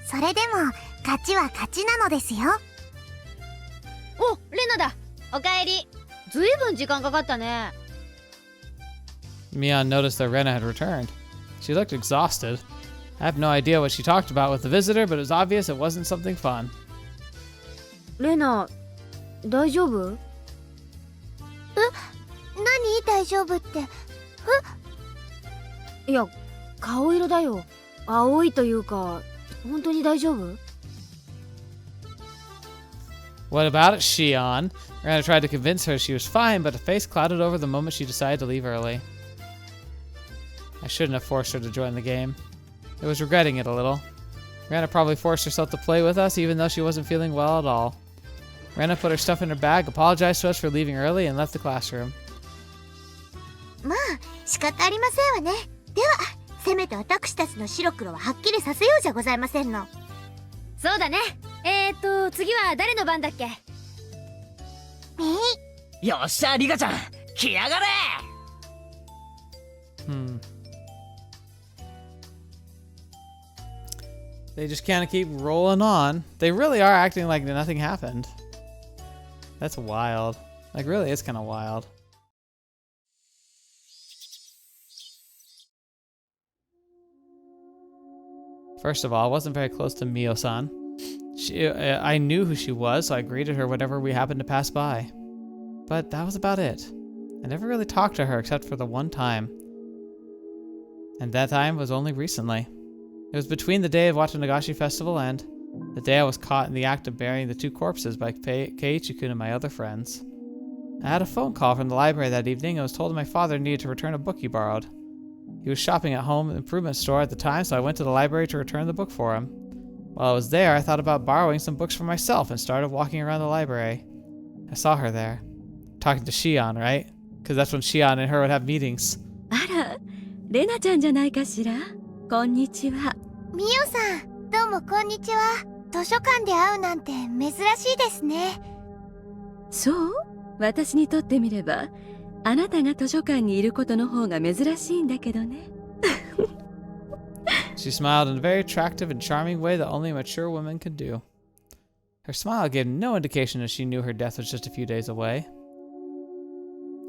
それでも、勝ちは勝ちなのですよ。お、レナだ。おかえり。ずいぶん時間かかったね。Mion noticed that Rena had returned. She looked exhausted. I have no idea what she talked about with the visitor, but it was obvious it wasn't something fun. レナ、大丈夫？何大丈夫って。いや、顔色だよ。青いというか、本当に大丈夫？ What about it, Shion? Rena tried to convince her she was fine, but her face clouded over the moment she decided to leave early. I shouldn't have forced her to join the game. I was regretting it a little. Rena probably forced herself to play with us even though she wasn't feeling well at all. Rena put her stuff in her bag, apologized to us for leaving early, and left the classroom. まあ仕方ありませんわね。ではせめて私たちの白黒ははっきりさせようじゃございませんの。そうだね。次は誰の番だっけ？よっしゃリカちゃん来やがれ。They just kind of keep rolling on. They really are acting like nothing happened. That's wild. Like, really, it's kind of wild. First of all, I wasn't very close to Mio-san. I knew who she was, so I greeted her whenever we happened to pass by. But that was about it. I never really talked to her except for the one time. And that time was only recently. It was between the day of Watanagashi festival and the day I was caught in the act of burying the two corpses by Keiichi-kun and my other friends. I had a phone call from the library that evening and was told my father needed to return a book he borrowed. He was shopping at home improvement store at the time, so I went to the library to return the book for him. While I was there, I thought about borrowing some books for myself and started walking around the library. I saw her there. Talking to Shion, right? Because that's when Shion and her would have meetings. あら、レナちゃんじゃないかしら。こんにちは。ミオさん、どうもこんにちは。図書館で会うなんて珍しいですね。そう？私にとってみれば、あなたが図書館にいることの方が珍しいんだけどね。She smiled in a very attractive and charming way that only a mature woman could do. Her smile gave no indication that she knew her death was just a few days away.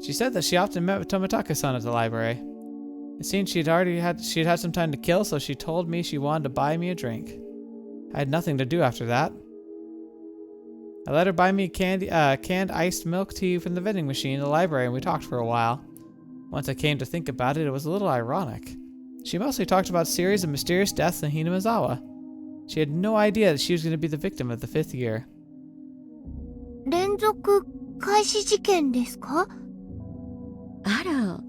She said that she often met with Tomitaka-san at the library. It seemed she'd had some time to kill, so she told me she wanted to buy me a drink. I had nothing to do after that. I let her buy me canned iced milk tea from the vending machine in the library, and we talked for a while. Once I came to think about it, it was a little ironic. She mostly talked about a series of mysterious deaths in Hinamizawa. She had no idea that she was going to be the victim of the 5th year. 連続開始事件ですか？あら、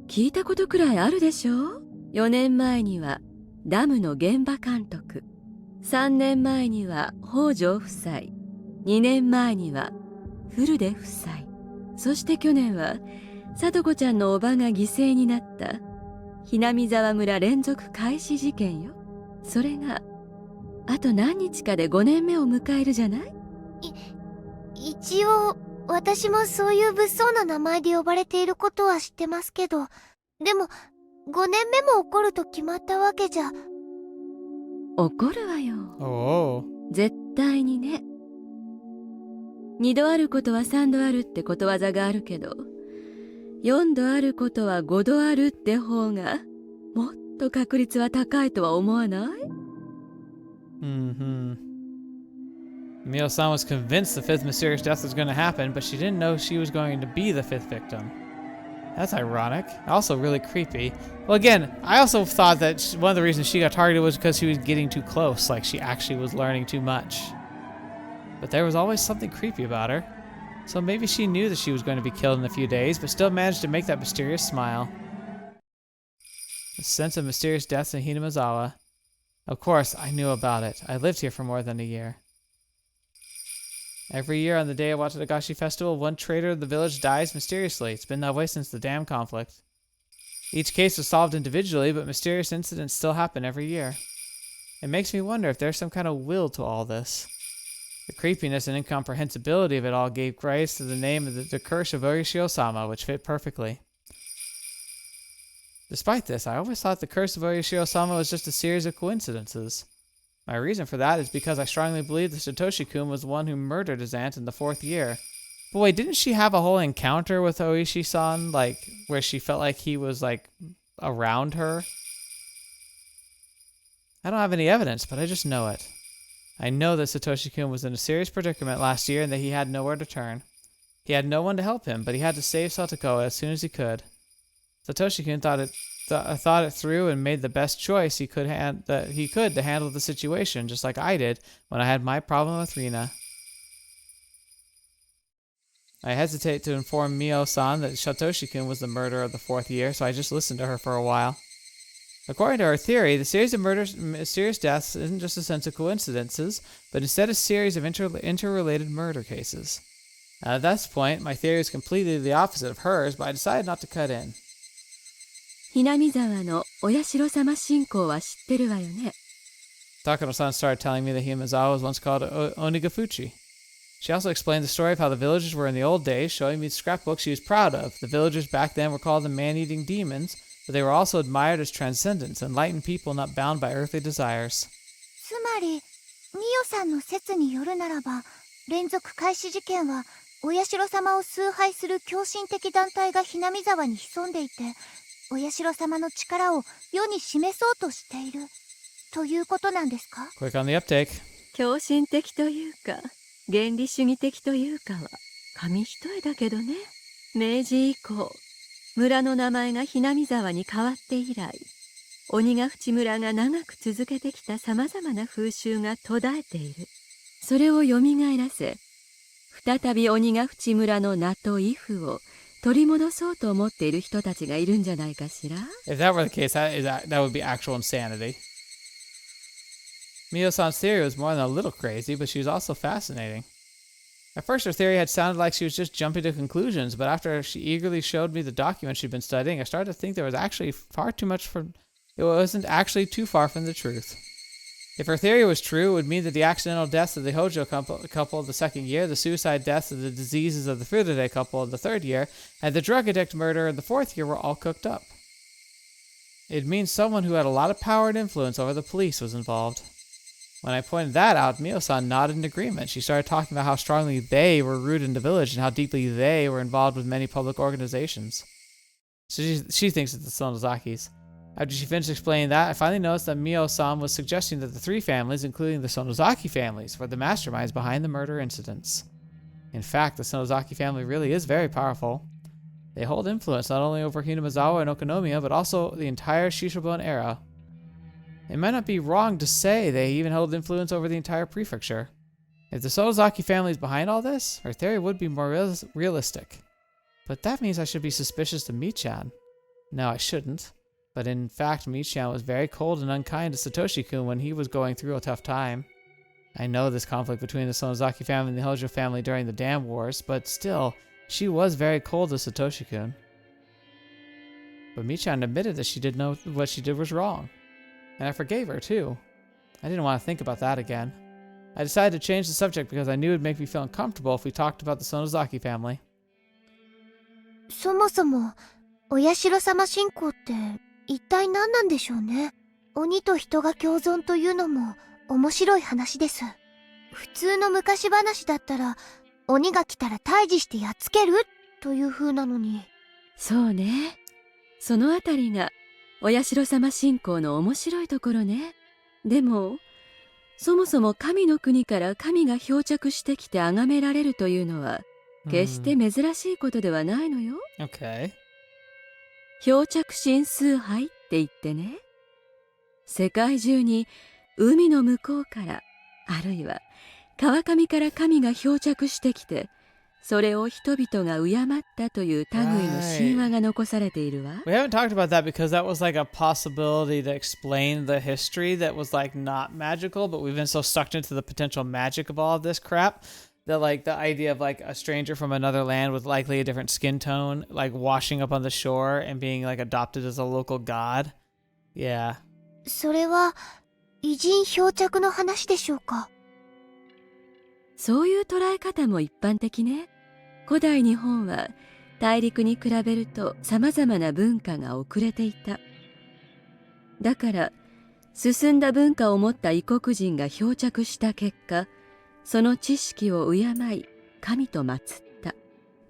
聞いたことくらいあるでしょ。4年前にはダムの現場監督、3年前には北条夫妻、2年前には古出夫妻、そして去年は聡子ちゃんのおばが犠牲になったHinamizawa村連続開始事件よ。それがあと何日かで5年目を迎えるじゃない。一応私もそういう物騒な名前で呼ばれていることは知ってますけど、でも5年目も起こると決まったわけじゃ。起こるわよ。Oh. 絶対にね。2度あることは3度あるってことわざがあるけど、4度あることは5度あるって方がもっと確率は高いとは思わない？ Mio-san was convinced the 5th mysterious death was going to happen, but she didn't know she was going to be the 5th victim. That's ironic. Also really creepy. Well, again, I also thought that one of the reasons she got targeted was because she was getting too close, like she actually was learning too much. But there was always something creepy about her. So maybe she knew that she was going to be killed in a few days, but still managed to make that mysterious smile. The sense of mysterious deaths in Hinamizawa. Of course, I knew about it. I lived here for more than a year. Every year on the day of Watanagashi festival, one trader of the village dies mysteriously. It's been that way since the dam conflict. Each case was solved individually, but mysterious incidents still happen every year. It makes me wonder if there's some kind of will to all this. The creepiness and incomprehensibility of it all gave rise to the name of the curse of Ooishi-sama, which fit perfectly. Despite this, I always thought the curse of Ooishi-sama was just a series of coincidences. My reason for that is because I strongly believe that Satoshi-kun was the one who murdered his aunt in the 4th year. But wait, didn't she have a whole encounter with Ooishi-san, like, where she felt like he was, like, around her? I don't have any evidence, but I just know it. I know that Satoshi-kun was in a serious predicament last year and that he had nowhere to turn. He had no one to help him, but he had to save Satoko as soon as he could. Satoshi-kun thought it through and made the best choice he could to handle the situation, just like I did when I had my problem with Rena. I hesitate to inform Mio-san that Satoshi-kun was the murderer of the 4th year, so I just listened to her for a while. According to her theory, the series of mysterious deaths isn't just a sense of coincidences, but instead a series of interrelated murder cases. At this point, my theory is completely the opposite of hers, but I decided not to cut in. Hinamizawaのお社様信仰は知ってるわよね。Takano-san started telling me that Hinamizawa was once called Onigafuchi. She also explained the story of how the villagers were in the old days, showing me the scrapbooks she was proud of. The villagers back then were called the man-eating demons, but they were also admired as transcendents, enlightened people not bound by earthly desires. つまり、ミオさんの説によるならば、連続開始事件は、お社様を崇拝する狂信的団体がひなみ沢に潜んでいて、お社様の力を世に示そうとしている、ということなんですか？ Quick on the uptake. 狂信的というか、原理主義的というかは紙一重だけどね。明治以降、村の名前がひなみ沢に変わって以来、鬼ヶ淵村が長く続けてきたさまざまな風習が途絶えている。それをよみがえらせ、再び鬼ヶ淵村の名と威風を取り戻そうと思っている人たちがいるんじゃないかしら。If that were the case, that would be actual insanity. Mio-san's theory was more than a little crazy, but she was also fascinating. At first, her theory had sounded like she was just jumping to conclusions, but after she eagerly showed me the documents she'd been studying, I started to think there was actually it wasn't actually too far from the truth. If her theory was true, it would mean that the accidental deaths of the Hojo couple of the 2nd year, the suicide deaths of the diseases of the Furudei couple of the 3rd year, and the drug addict murder of the 4th year were all cooked up. It means someone who had a lot of power and influence over the police was involved. When I pointed that out, Mio-san nodded in agreement. She started talking about how strongly they were rooted in the village and how deeply they were involved with many public organizations. So she thinks it's the Sonozakis. After she finished explaining that, I finally noticed that Mio-san was suggesting that the 3 families, including the Sonozaki families, were the masterminds behind the murder incidents. In fact, the Sonozaki family really is very powerful. They hold influence not only over Hinamizawa and Okonomiya, but also the entire Shishobon era. It might not be wrong to say they even held influence over the entire prefecture. If the Sonozaki family is behind all this, her theory would be more realistic. But that means I should be suspicious of Michan. No, I shouldn't. But in fact, Michan was very cold and unkind to Satoshi-kun when he was going through a tough time. I know this conflict between the Sonozaki family and the Hojo family during the Dam Wars, but still, she was very cold to Satoshi-kun. But Michan admitted that she did know what she did was wrong. And I forgave her, too. I didn't want to think about that again. I decided to change the subject because I knew it would make me feel uncomfortable if we talked about the Sonozaki family. そもそも、お社様信仰って一体何なんでしょうね。鬼と人が共存というのも面白い話です。普通の昔話だったら、鬼が来たら退治してやっつけるという風なのに。そうね。そのあたりがお社様信仰の面白いところね。でも、そもそも神の国から神が漂着してきて崇められるというのは、決して珍しいことではないのよ。Okay. 漂着神崇拝って言ってね。世界中に海の向こうから、あるいは川上から神が漂着してきて、それを人々が敬ったという類の神話が残されているわ。We haven't talked about that because that was like a possibility to explain the history that was like not magical, but we've been so sucked into the potential magic of all of this crap that like the idea of like a stranger from another land with likely a different skin tone, like washing up on the shore and being like adopted as a local god. Yeah. それは異人漂着の話でしょうか。そういう捉え方も一般的ね。古代日本は大陸に比べると様々な文化が遅れていた。だから進んだ文化を持った異国人が漂着した結果、その知識を敬い神と祀った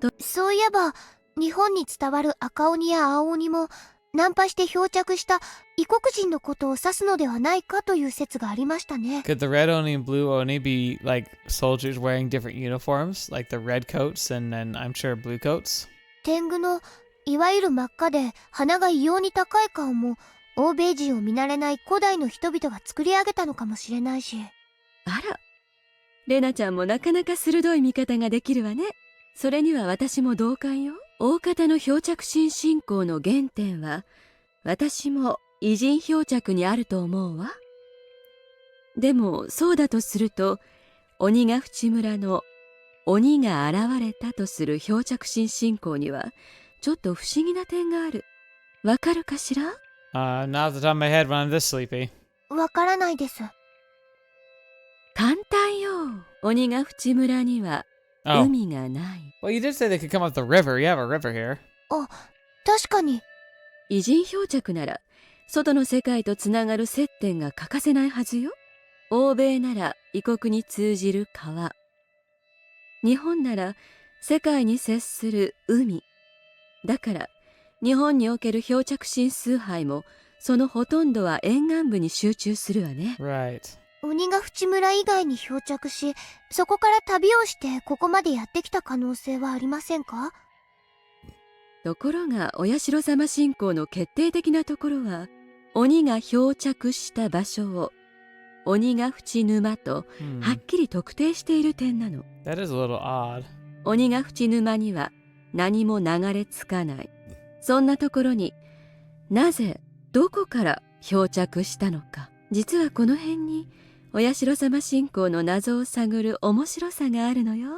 と。そういえば日本に伝わる赤鬼や青鬼もナンパして漂着した異国人のことを指すのではないかという説がありましたね。Could the red oni and blue oni be like soldiers wearing different uniforms, like the red coats and then I'm sure blue coats? 天狗のいわゆる真っ赤で鼻が異様に高い顔も欧米人を見慣れない古代の人々が作り上げたのかもしれないし。あら、レナちゃんもなかなか鋭い見方ができるわね。それには私も同感よ。大方の漂着心信仰の原点は私も異人漂着にあると思うわ。でもそうだとすると、鬼ヶ淵村の鬼が現れたとする漂着心信仰にはちょっと不思議な点がある。わかるかしら？ Not off the top of my head when I'm this sleepy. わからないです。簡単よ。鬼ヶ淵村には Oh. 海がない。Well, you did say they could come up the river. You have a river here. あ、確かに。異人漂着なら外の世界とつながる接点が欠かせないはずよ。欧米なら異国に通じる川、日本なら世界に接する海。だから日本における漂着心崇拝もそのほとんどは沿岸部に集中するわね。 Right. 鬼ヶ淵村以外に漂着し、そこから旅をしてここまでやってきた可能性はありませんか？ところがお社様信仰の決定的なところは、鬼が漂着した場所を鬼ヶ淵沼とはっきり特定している点なの。That is a little odd. 鬼ヶ淵沼には何も流れ着かない。そんなところになぜどこから漂着したのか。実はこの辺にお社様信仰の謎を探る面白さがあるのよ。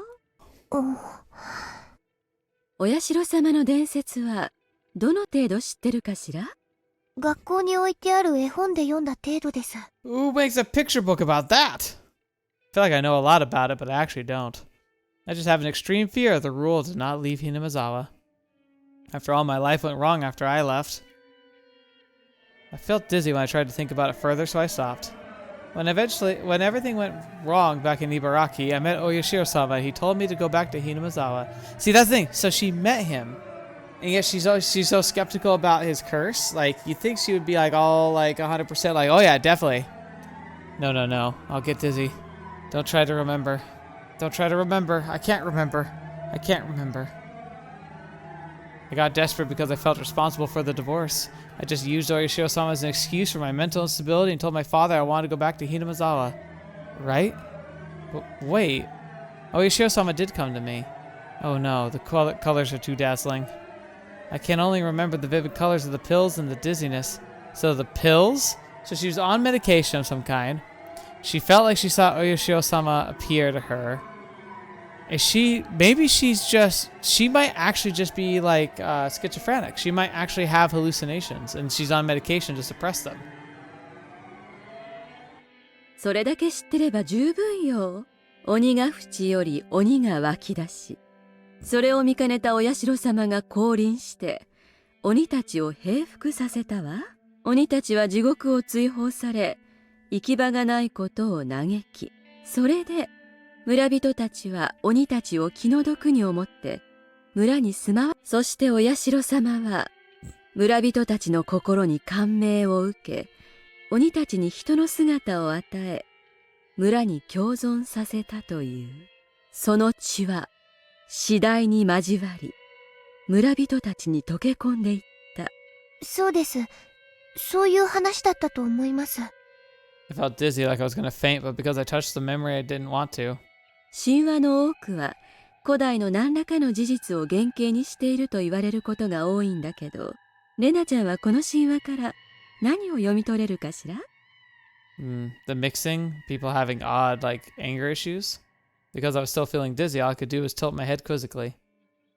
お社様の伝説はどの程度知ってるかしら？学校に置いてある絵本で読んだ程度です。Who makes a picture book about that? I feel like I know a lot about it, but I actually don't. I just have an extreme fear of the rule to not leave Hinamizawa. After all, my life went wrong after I left. I felt dizzy when I tried to think about it further, so I stopped. When everything went wrong back in Ibaraki, I met Oyashiro-sama. He told me to go back to Hinamizawa. See, that's the thing. So she met him, and yet she's so skeptical about his curse. Like, you'd think she would be like all like 100% like, oh yeah, definitely. No. I'll get dizzy. Don't try to remember. Don't try to remember. I can't remember. I got desperate because I felt responsible for the divorce. I just used Oyashiro-sama as an excuse for my mental instability and told my father I wanted to go back to Hinamizawa. Right? But wait. Oyashiro-sama did come to me. Oh no, the colors are too dazzling. I can only remember the vivid colors of the pills and the dizziness. So the pills? So she was on medication of some kind. She felt like she saw Oyashiro-sama appear to her. She might actually just be like schizophrenic. She might actually have hallucinations and she's on medication to suppress them. それだけ知ってれば十分よ。鬼ヶ淵より鬼が湧き出し、それを見かねたお社様が降臨して鬼たちを平服させたわ。鬼たちは地獄を追放され、行き場がないことを嘆き、それで村人たちは鬼たちを気の毒に思って村に住まわ。そしてお社様は村人たちの心に感銘を受け、鬼たちに人の姿を与え、村に共存させたという。その血は次第に交わり、村人たちに溶け込んでいった。そうです。そういう話だったと思います。I felt dizzy like I was gonna faint, but because I touched the memory I didn't want to. 神話の多くは古代の何らかの事実を原型にしていると言われることが多いんだけど、レナちゃんはこの神話から何を読み取れるかしら？ The mixing, people having odd like anger issues. Because I was still feeling dizzy, all I could do was tilt my head quizzically. It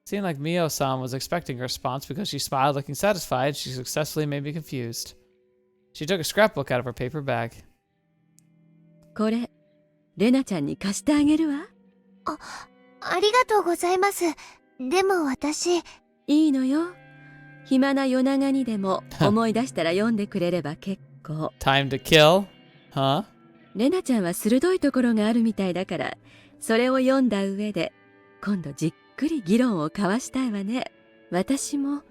seemed like Mio-san was expecting a response because she smiled looking satisfied. She successfully made me confused. She took a scrapbook out of her paper bag. これレナちゃんに貸してあげるわ。ありがとうございます。でも私。いいのよ。暇な夜長にでも思い出したら読んでくれれば結構。Time to kill? Huh? レナちゃんは鋭いところがあるみたいだから、それを読んだ上で今度じっくり議論を交わしたいわね。私も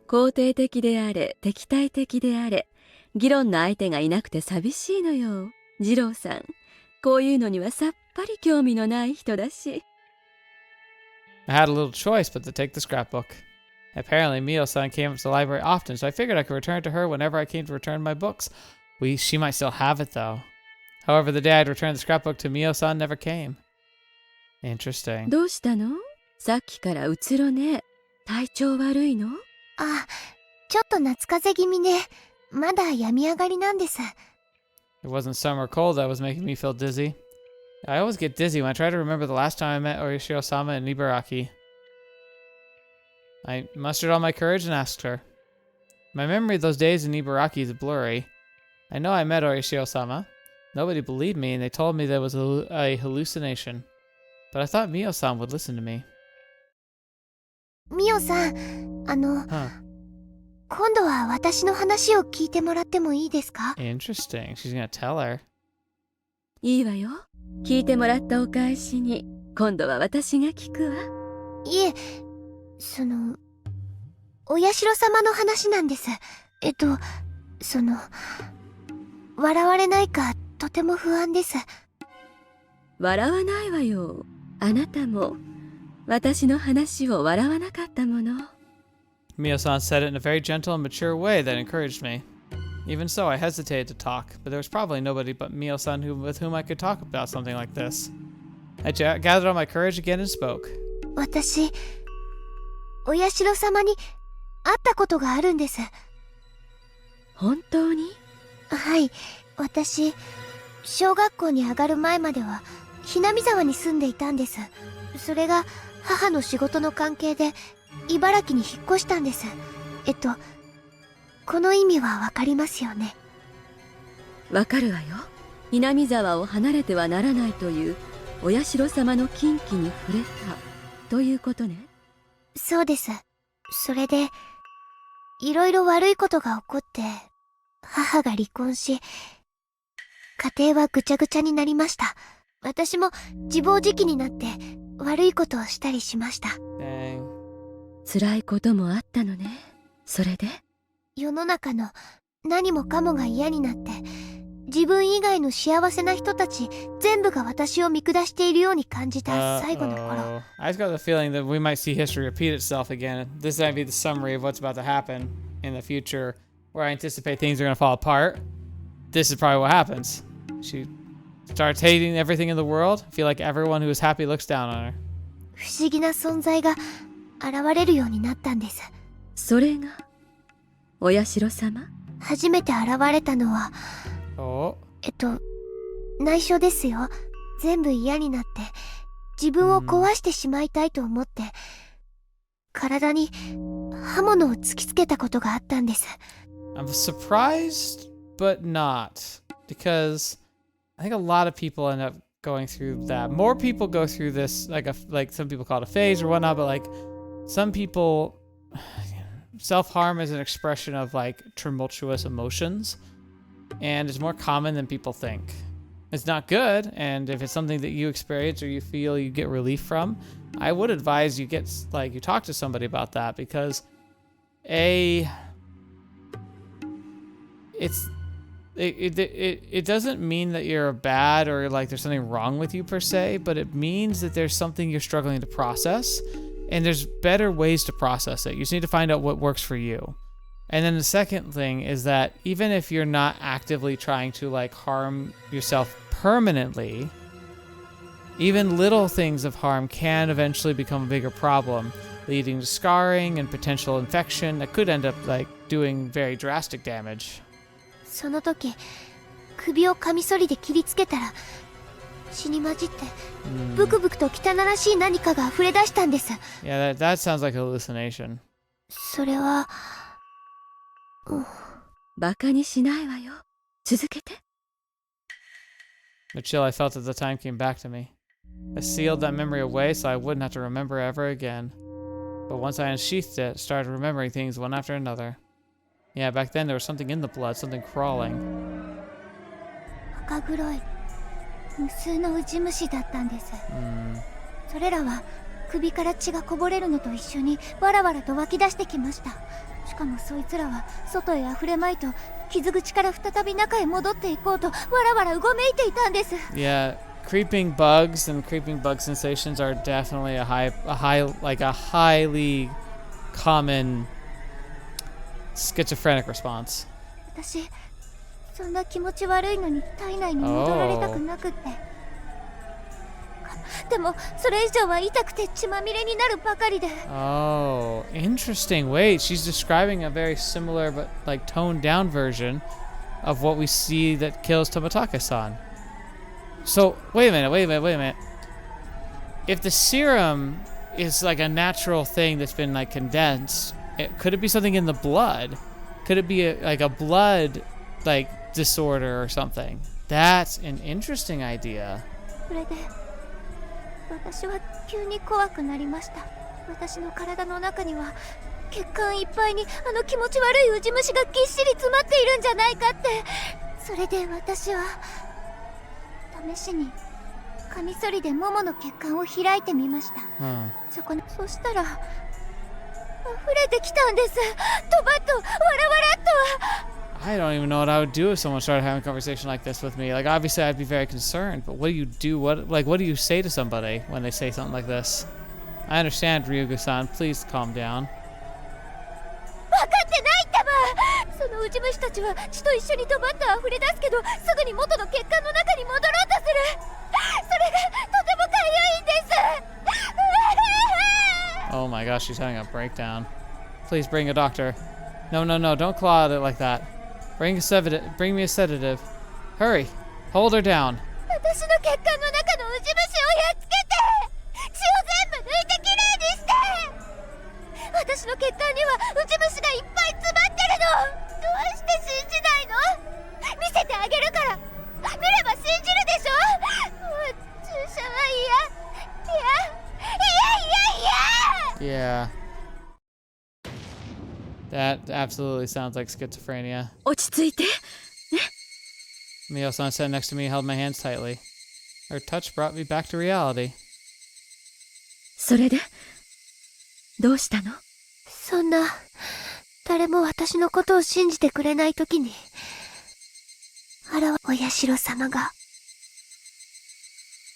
肯定的であれ敵対的であれ、議論の相手がいなくて寂しいのよ。二郎さん、こういうのにはさっぱり興味のない人だし。I had a little choice but to take the scrapbook. Apparently, Mio-san came up to the library often, so I figured I could return it to her whenever I came to return my books. She might still have it, though. However, the day I'd returned the scrapbook to Mio-san never came. Interesting. どうしたの？さっきからうつろね。体調悪いの？あ、ちょっと夏風邪気味で、まだ病み上がりなんです。It wasn't summer cold that was making me feel dizzy. I always get dizzy when I try to remember the last time I met Orishiro-sama in Ibaraki. I mustered all my courage and asked her. My memory of those days in Ibaraki is blurry. I know I met Orishiro-sama. Nobody believed me, and they told me that it was a hallucination. But I thought Mio-san would listen to me. ミオさん、今度は私の話を聞いてもらってもいいですか？ Interesting. She's gonna tell her. いいわよ。聞いてもらったお返しに、今度は私が聞くわ。いえ、お社様の話なんです。笑われないかとても不安です。笑わないわよ。あなたも私の話を笑わなかったもの。Mio-san said it in a very gentle and mature way that encouraged me. Even so, I hesitated to talk, but there was probably nobody but Mio-san with whom I could talk about something like this. I gathered all my courage again and spoke. 私、お社様に会ったことがあるんです。本当に？はい、私、小学校に上がる前までは、Hinamizawaに住んでいたんです。それが、母の仕事の関係で、茨城に引っ越したんです。この意味はわかりますよね。わかるわよ。Hinamizawaを離れてはならないという、お社様の禁忌に触れた、ということね。そうです。それで、いろいろ悪いことが起こって、母が離婚し、家庭はぐちゃぐちゃになりました。私も自暴自棄になって悪いことをしたりしました。辛いこともあったのね。それで？世の中の何もかもが嫌になって、自分以外の幸せな人たち全部が私を見下しているように感じた最後の頃。I just got the feeling that we might see history repeat itself again. This might be the summary of what's about to happen in the future, where I anticipate things are going to fall apart. This is probably what happens. She starts hating everything in the world. I feel like everyone who is happy looks down on her. 不思議な存在が現れるようになったんです。それがお社様？初めて現れたのは、内緒ですよ。全部嫌になって自分を壊してしまいたいと思って、体に刃物を突きつけたことがあったんです。I'm surprised, but not, because I think a lot of people end up going through that. More people go through this, like some people call it a phase or whatnot, but like some people, self-harm is an expression of like tumultuous emotions, and it's more common than people think. It's not good, and if it's something that you experience or you feel you get relief from, I would advise you you talk to somebody about that, because it doesn't mean that you're bad or like there's something wrong with you per se, but it means that there's something you're struggling to process, and there's better ways to process it. You just need to find out what works for you. And then the second thing is that even if you're not actively trying to like harm yourself permanently, even little things of harm can eventually become a bigger problem, leading to scarring and potential infection that could end up like doing very drastic damage. その時、首をカミソリで切りつけたら、血に混じって、ブクブクと汚らしい何かが溢れ出したんです。Yeah, that sounds like a hallucination. それは、バカにしないわよ。続けて。The chill I felt at the time came back to me. I sealed that memory away so I wouldn't have to remember ever again. But once I unsheathed it, started remembering things one after another. Yeah, back then there was something in the blood, something crawling. 赤黒い無数のウジ虫だったんです。それらは首から血がこぼれるのと一緒にわらわらと湧き出してきました。しかもそいつらは外へ溢れまいと傷口から再び中へ戻っていこうとわらわらうごめいていたんです。Yeah, creeping bugs and creeping bug sensations are definitely a highly common schizophrenic response. 私そんな気持ち悪いのに体内に戻られたくなくって、でもそれ以上は痛くて血まみれになるばかりで。 Oh, interesting. Wait, she's describing a very similar but like toned down version of what we see that kills Tomatake-san. So, wait a minute. If the serum is like a natural thing that's been like condensed, could it be something in the blood? Could it be like a blood like disorder or something? That's an interesting idea. それで私は急に怖くなりました。私の体の中には血管いっぱいにあの気持ち悪いウジ虫がぎっしり詰まっているんじゃないかって。それで私は試しにカミソリでももの血管を開いてみました。そしたら溢れてきたんです。ドバッとわらわらっと。 I don't even know what I would do if someone started having a conversation like this with me. Like, obviously I'd be very concerned, but what do you do? What do you say to somebody when they say something like this? I understand, Ryugu-san. Please calm down. 分かってないってば。そのウジ虫たちは血と一緒にドバッと溢れ出すけど、すぐに元の血管の中に戻ろうとする。それがとてもかゆいんです。 Oh my gosh, she's having a breakdown. Please bring a doctor. No, don't claw at it like that. Bring me a sedative. Hurry. Hold her down. 私の血管の中のウジ虫をやっつけて、血を全部抜いてきれいにして。私の血管にはウジ虫がいっぱい詰まってるの。どうして信じないの？見せてあげるから。見れば信じるでしょ。注射は嫌。 Yeah. That absolutely sounds like schizophrenia. 落ち着いて。 Mio-san sat next to me and held my hands tightly. Her touch brought me back to reality. それでどうしたの？そんな誰も私のことを信じてくれないときに、お社様が。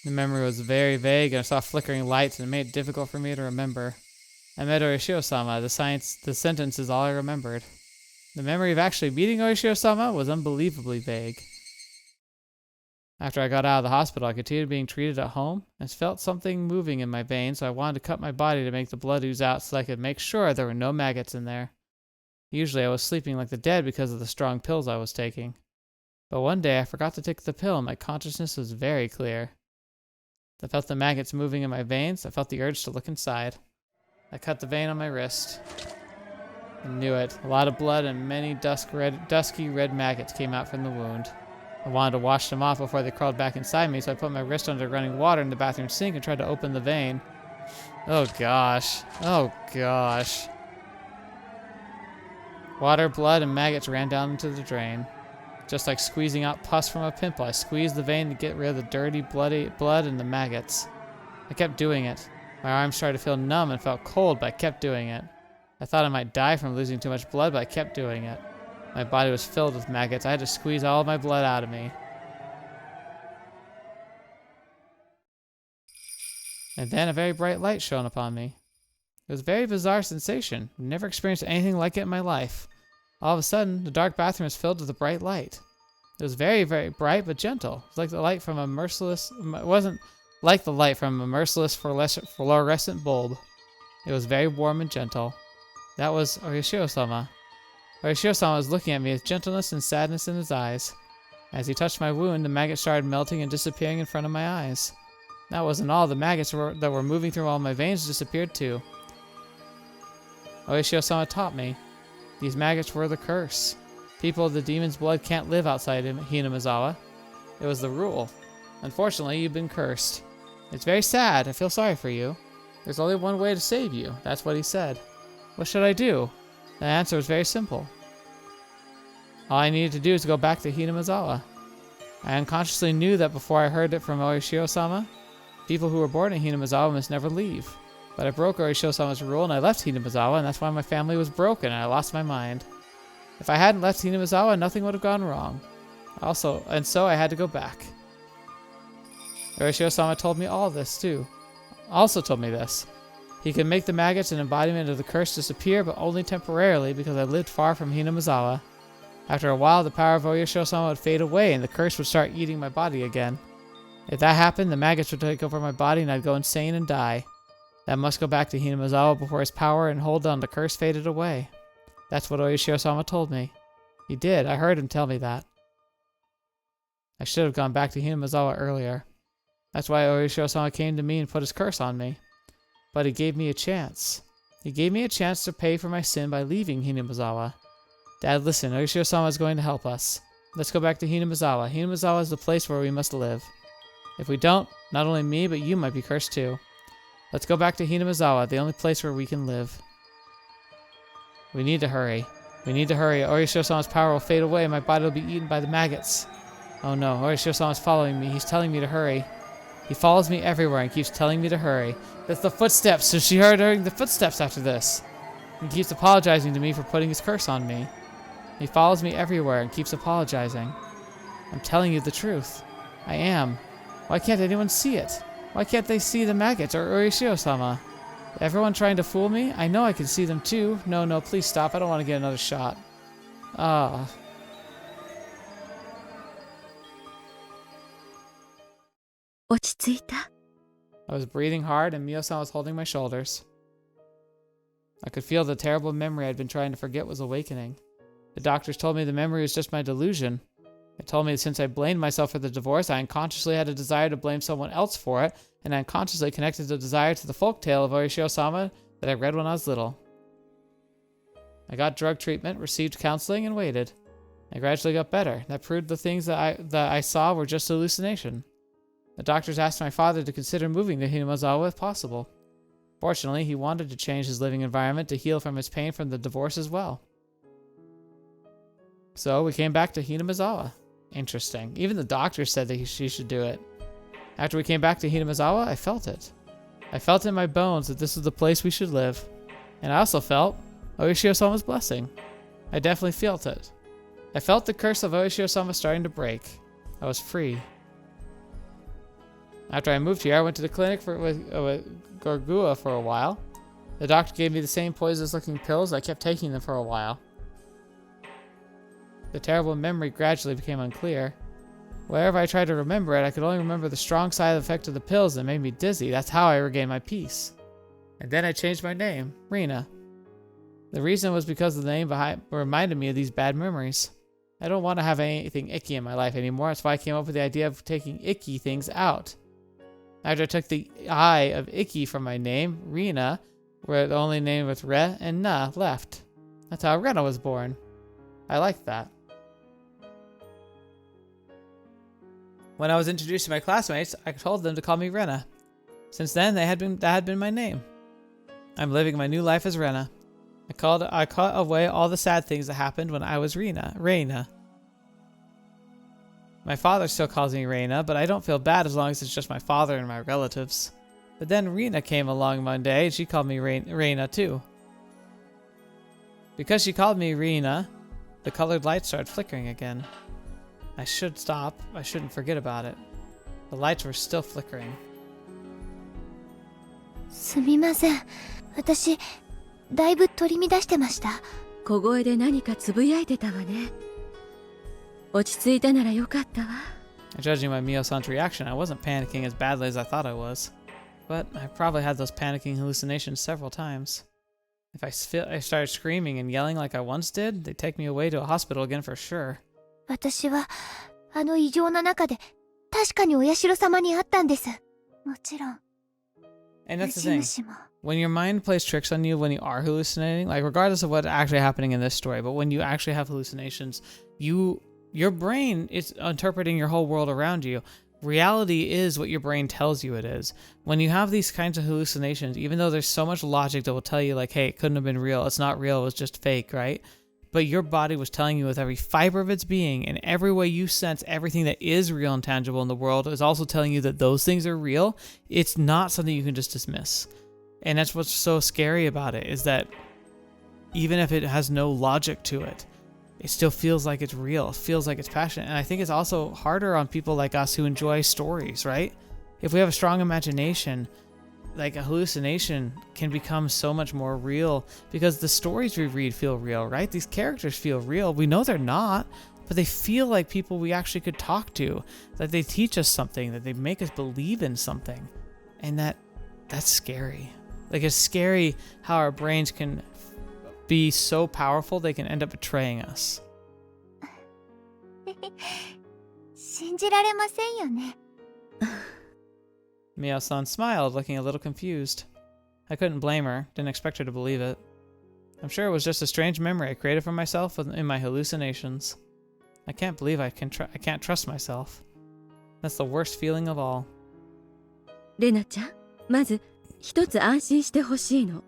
The memory was very vague, and I saw flickering lights, and it made it difficult for me to remember. I met Oishio-sama. The sentence is all I remembered. The memory of actually meeting Oishio-sama was unbelievably vague. After I got out of the hospital, I continued being treated at home and felt something moving in my veins, so I wanted to cut my body to make the blood ooze out so I could make sure there were no maggots in there. Usually I was sleeping like the dead because of the strong pills I was taking. But one day I forgot to take the pill and my consciousness was very clear. I felt the maggots moving in my veins. I felt the urge to look inside. I cut the vein on my wrist. I knew it. A lot of blood and many dusky red maggots came out from the wound. I wanted to wash them off before they crawled back inside me, so I put my wrist under running water in the bathroom sink and tried to open the vein. Oh gosh. Oh gosh. Water, blood, and maggots ran down into the drain. Just like squeezing out pus from a pimple, I squeezed the vein to get rid of the dirty, bloody blood and the maggots. I kept doing it. My arms started to feel numb and felt cold, but I kept doing it. I thought I might die from losing too much blood, but I kept doing it. My body was filled with maggots. I had to squeeze all of my blood out of me. And then a very bright light shone upon me. It was a very bizarre sensation. I've never experienced anything like it in my life. All of a sudden, the dark bathroom was filled with a bright light. It was very, very bright but gentle. It was like the light from a merciless... It wasn't like the light from a merciless fluorescent bulb. It was very warm and gentle. That was Oishio-sama. Oishio-sama was looking at me with gentleness and sadness in his eyes. As he touched my wound, the maggots started melting and disappearing in front of my eyes. That wasn't all. The maggots that were moving through all my veins disappeared too. Oishio-sama taught me. These maggots were the curse. People of the demon's blood can't live outside Hinamizawa. It was the rule. Unfortunately, you've been cursed. It's very sad. I feel sorry for you. There's only one way to save you. That's what he said. What should I do? The answer was very simple. All I needed to do was go back to Hinamizawa. I unconsciously knew that before I heard it from Oishio-sama. People who were born in Hinamizawa must never leave. But I broke Oishio-sama's rule and I left Hinamizawa, and that's why my family was broken and I lost my mind. If I hadn't left Hinamizawa, nothing would have gone wrong. So I had to go back. Oishio-sama told me all this too. Also told me this. He could make the maggots and embodiment of the curse disappear, but only temporarily because I lived far from Hinamizawa. After a while, the power of Oishio-sama would fade away and the curse would start eating my body again. If that happened, the maggots would take over my body and I'd go insane and die. That must go back to Hinamizawa before his power and hold on the curse faded away. That's what Oishio-sama told me. He did. I heard him tell me that. I should have gone back to Hinamizawa earlier. That's why Oishio-sama came to me and put his curse on me. But he gave me a chance. He gave me a chance to pay for my sin by leaving Hinamizawa. Dad, listen, Oishio-sama is going to help us. Let's go back to Hinamizawa. Hinamizawa is the place where we must live. If we don't, not only me, but you might be cursed too. Let's go back to Hinamizawa, the only place where we can live. We need to hurry. We need to hurry. Oishio-sama's power will fade away and my body will be eaten by the maggots. Oh no, Oishio-sama's following me. He's telling me to hurry. He follows me everywhere and keeps telling me to hurry. That's the footsteps, so she heard the footsteps after this. He keeps apologizing to me for putting his curse on me. He follows me everywhere and keeps apologizing. I'm telling you the truth. I am. Why can't anyone see it? Why can't they see the maggots or Oishio-sama? Everyone trying to fool me? I know I can see them too. No, please stop. I don't want to get another shot. Ah. I was breathing hard and Mio-san was holding my shoulders. I could feel the terrible memory I'd been trying to forget was awakening. The doctors told me the memory was just my delusion. They told me that since I blamed myself for the divorce, I unconsciously had a desire to blame someone else for it, and I unconsciously connected the desire to the folktale of Oishio-sama that I read when I was little. I got drug treatment, received counseling, and waited. I gradually got better. That proved the things that I saw were just hallucination. The doctors asked my father to consider moving to Hinamizawa if possible. Fortunately, he wanted to change his living environment to heal from his pain from the divorce as well. So we came back to Hinamizawa. Interesting. Even the doctor said that she should do it. After we came back to Hinamizawa, I felt it. I felt in my bones that this was the place we should live. And I also felt Oishio-sama's blessing. I definitely felt it. I felt the curse of Oishio-sama starting to break. I was free. After I moved here, I went to the clinic with Gorgua for a while. The doctor gave me the same poisonous-looking pills. I kept taking them for a while. The terrible memory gradually became unclear. Whenever I tried to remember it, I could only remember the strong side effect of the pills that made me dizzy. That's how I regained my peace. And then I changed my name, Rena. The reason was because the name reminded me of these bad memories. I don't want to have anything icky in my life anymore. That's why I came up with the idea of taking icky things out. After I took the I of icky from my name, Rena, where the only name with Re and Na left. That's how Rena was born. I liked that. When I was introduced to my classmates, I told them to call me Rena. Since then, that had been my name. I'm living my new life as Rena. I cut away all the sad things that happened when I was Rena. My father still calls me Rena, but I don't feel bad as long as it's just my father and my relatives. But then Rena came along one day and she called me Rena too. Because she called me Rena, the colored lights started flickering again. I should stop. I shouldn't forget about it. The lights were still flickering. すみません。私、だいぶ取り乱してました。小声で何かつぶやいてたわね。落ち着いたならよかったわ。Judging by Mio-san's reaction, I wasn't panicking as badly as I thought I was. But I probably had those panicking hallucinations several times. If I started screaming and yelling like I once did, they'd take me away to a hospital again for sure. 私は、あの異常な中で、確かにお社様に会ったんです。もちろん。 And that's the thing. When your mind plays tricks on you when you are hallucinating, like regardless of what's actually happening in this story, but when you actually have hallucinations, your brain is interpreting your whole world around you. Reality is what your brain tells you it is. When you have these kinds of hallucinations, even though there's so much logic that will tell you like, hey, it couldn't have been real, it's not real, it was just fake, right? But your body was telling you with every fiber of its being and every way you sense everything that is real and tangible in the world is also telling you that those things are real. It's not something you can just dismiss. And that's what's so scary about it, is that even if it has no logic to it, it still feels like it's real. It feels like it's passionate. And I think it's also harder on people like us who enjoy stories, right? If we have a strong imagination, like a hallucination can become so much more real because the stories we read feel real, right? These characters feel real. We know they're not, but they feel like people we actually could talk to, that they teach us something, that they make us believe in something. And that's scary. Like, it's scary how our brains can be so powerful they can end up betraying us. 信じられませんよね。Mio-san smiled, looking a little confused. I couldn't blame her, didn't expect her to believe it. I'm sure it was just a strange memory I created for myself in my hallucinations. I can't believe I can't trust myself. That's the worst feeling of all. レナちゃん、まず一つ安心してほしいの。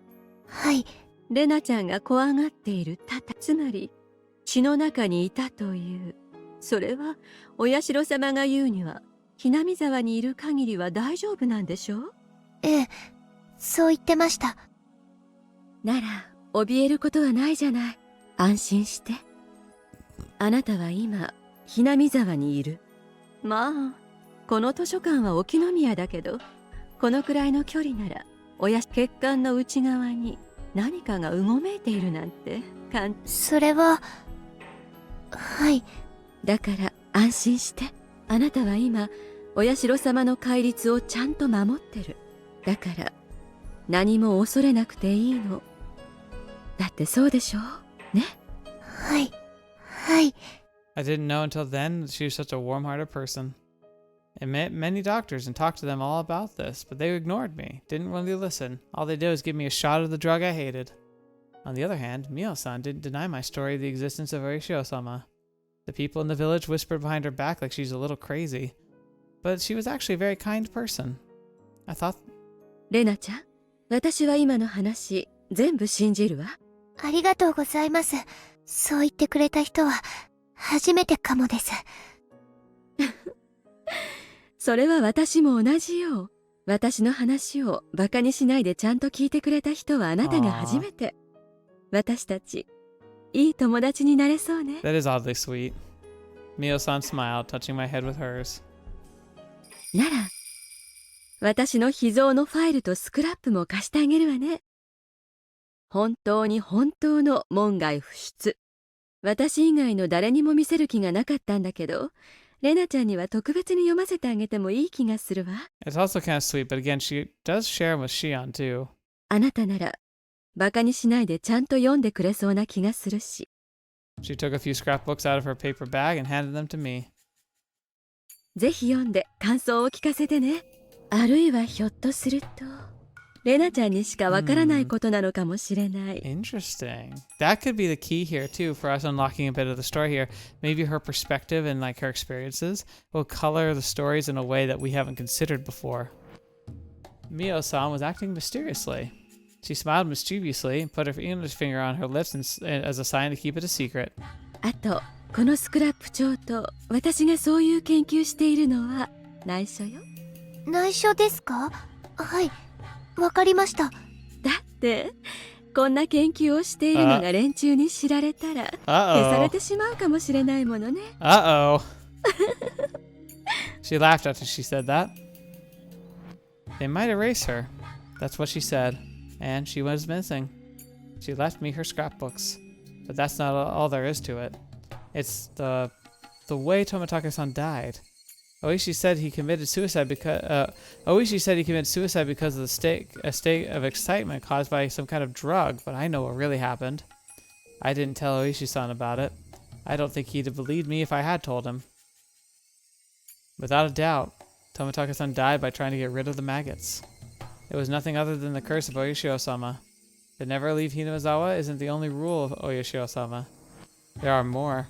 はい。レナちゃんが怖がっているつまり血の中にいたという。それはお社様が言うにはHinamizawaにいる限りは大丈夫なんでしょう？ええ、そう言ってました。なら怯えることはないじゃない。安心して。あなたは今Hinamizawaにいる。まあこの図書館は沖宮だけど、このくらいの距離なら血管の内側に何かがうごめいているなんてそれははい。だから安心して。あなたは今お社様の戒律をちゃんと守ってる。だから何も恐れなくていいの。だってそうでしょね。はい。はい。I didn't know until then that she was such a warm-hearted person. I met many doctors and talked to them all about this, but they ignored me, didn't really listen. All they did was give me a shot of the drug I hated. On the other hand, Mio-san didn't deny my story of the existence of Oishio-sama. The people in the village whispered behind her back like she's a little crazy. But she was actually a very kind person. I thought... レナちゃん、私は今の話、全部信じるわ。ありがとうございます。そう言ってくれた人は、初めてかもです。それは私も同じよ。私の話をバカにしないでちゃんと聞いてくれた人はあなたが初めて。私たち、いい友達になれそうね。That is oddly sweet. Mio-san smiled, touching my head with hers. なら、私の秘蔵のファイルとスクラップも貸してあげるわね。本当に本当の門外不出。私以外の誰にも見せる気がなかったんだけど、レナちゃんには特別に読ませてあげてもいい気がするわ。It's also kind of sweet, but again, she does share with Shion too. あなたなら、バカにしないでちゃんと読んでくれそうな気がするし。She took a few scrapbooks out of her paper bag and handed them to me. ぜひ読んで感想を聞かせてね。あるいはひょっとすると、レナちゃんにしかわからないことなのかもしれない。Interesting. That could be the key here too for us unlocking a bit of the story here. Maybe her perspective and like her experiences will color the stories in a way that we haven't considered before. Mio-san was acting mysteriously. She smiled mischievously and put her English finger on her lips as a sign to keep it a secret. あと、このスクラップ帳と私がそういう研究しているのは内緒よ。内緒ですか？はい、わかりました。だってこんな研究をしているのが連中に知られたら消されてしまうかもしれないものね。Uh-oh. She laughed after she said that. They might erase her. That's what she said. And she was missing. She left me her scrapbooks. But that's not all there is to it. It's the way Tomitaka-san died. Ooishi said he committed suicide because of a state of excitement caused by some kind of drug, but I know what really happened. I didn't tell Ooishi-san about it. I don't think he'd have believed me if I had told him. Without a doubt, Tomitaka-san died by trying to get rid of the maggots. It was nothing other than the curse of Oishio-sama. To never leave Hinamizawa isn't the only rule of Oishio-sama. There are more.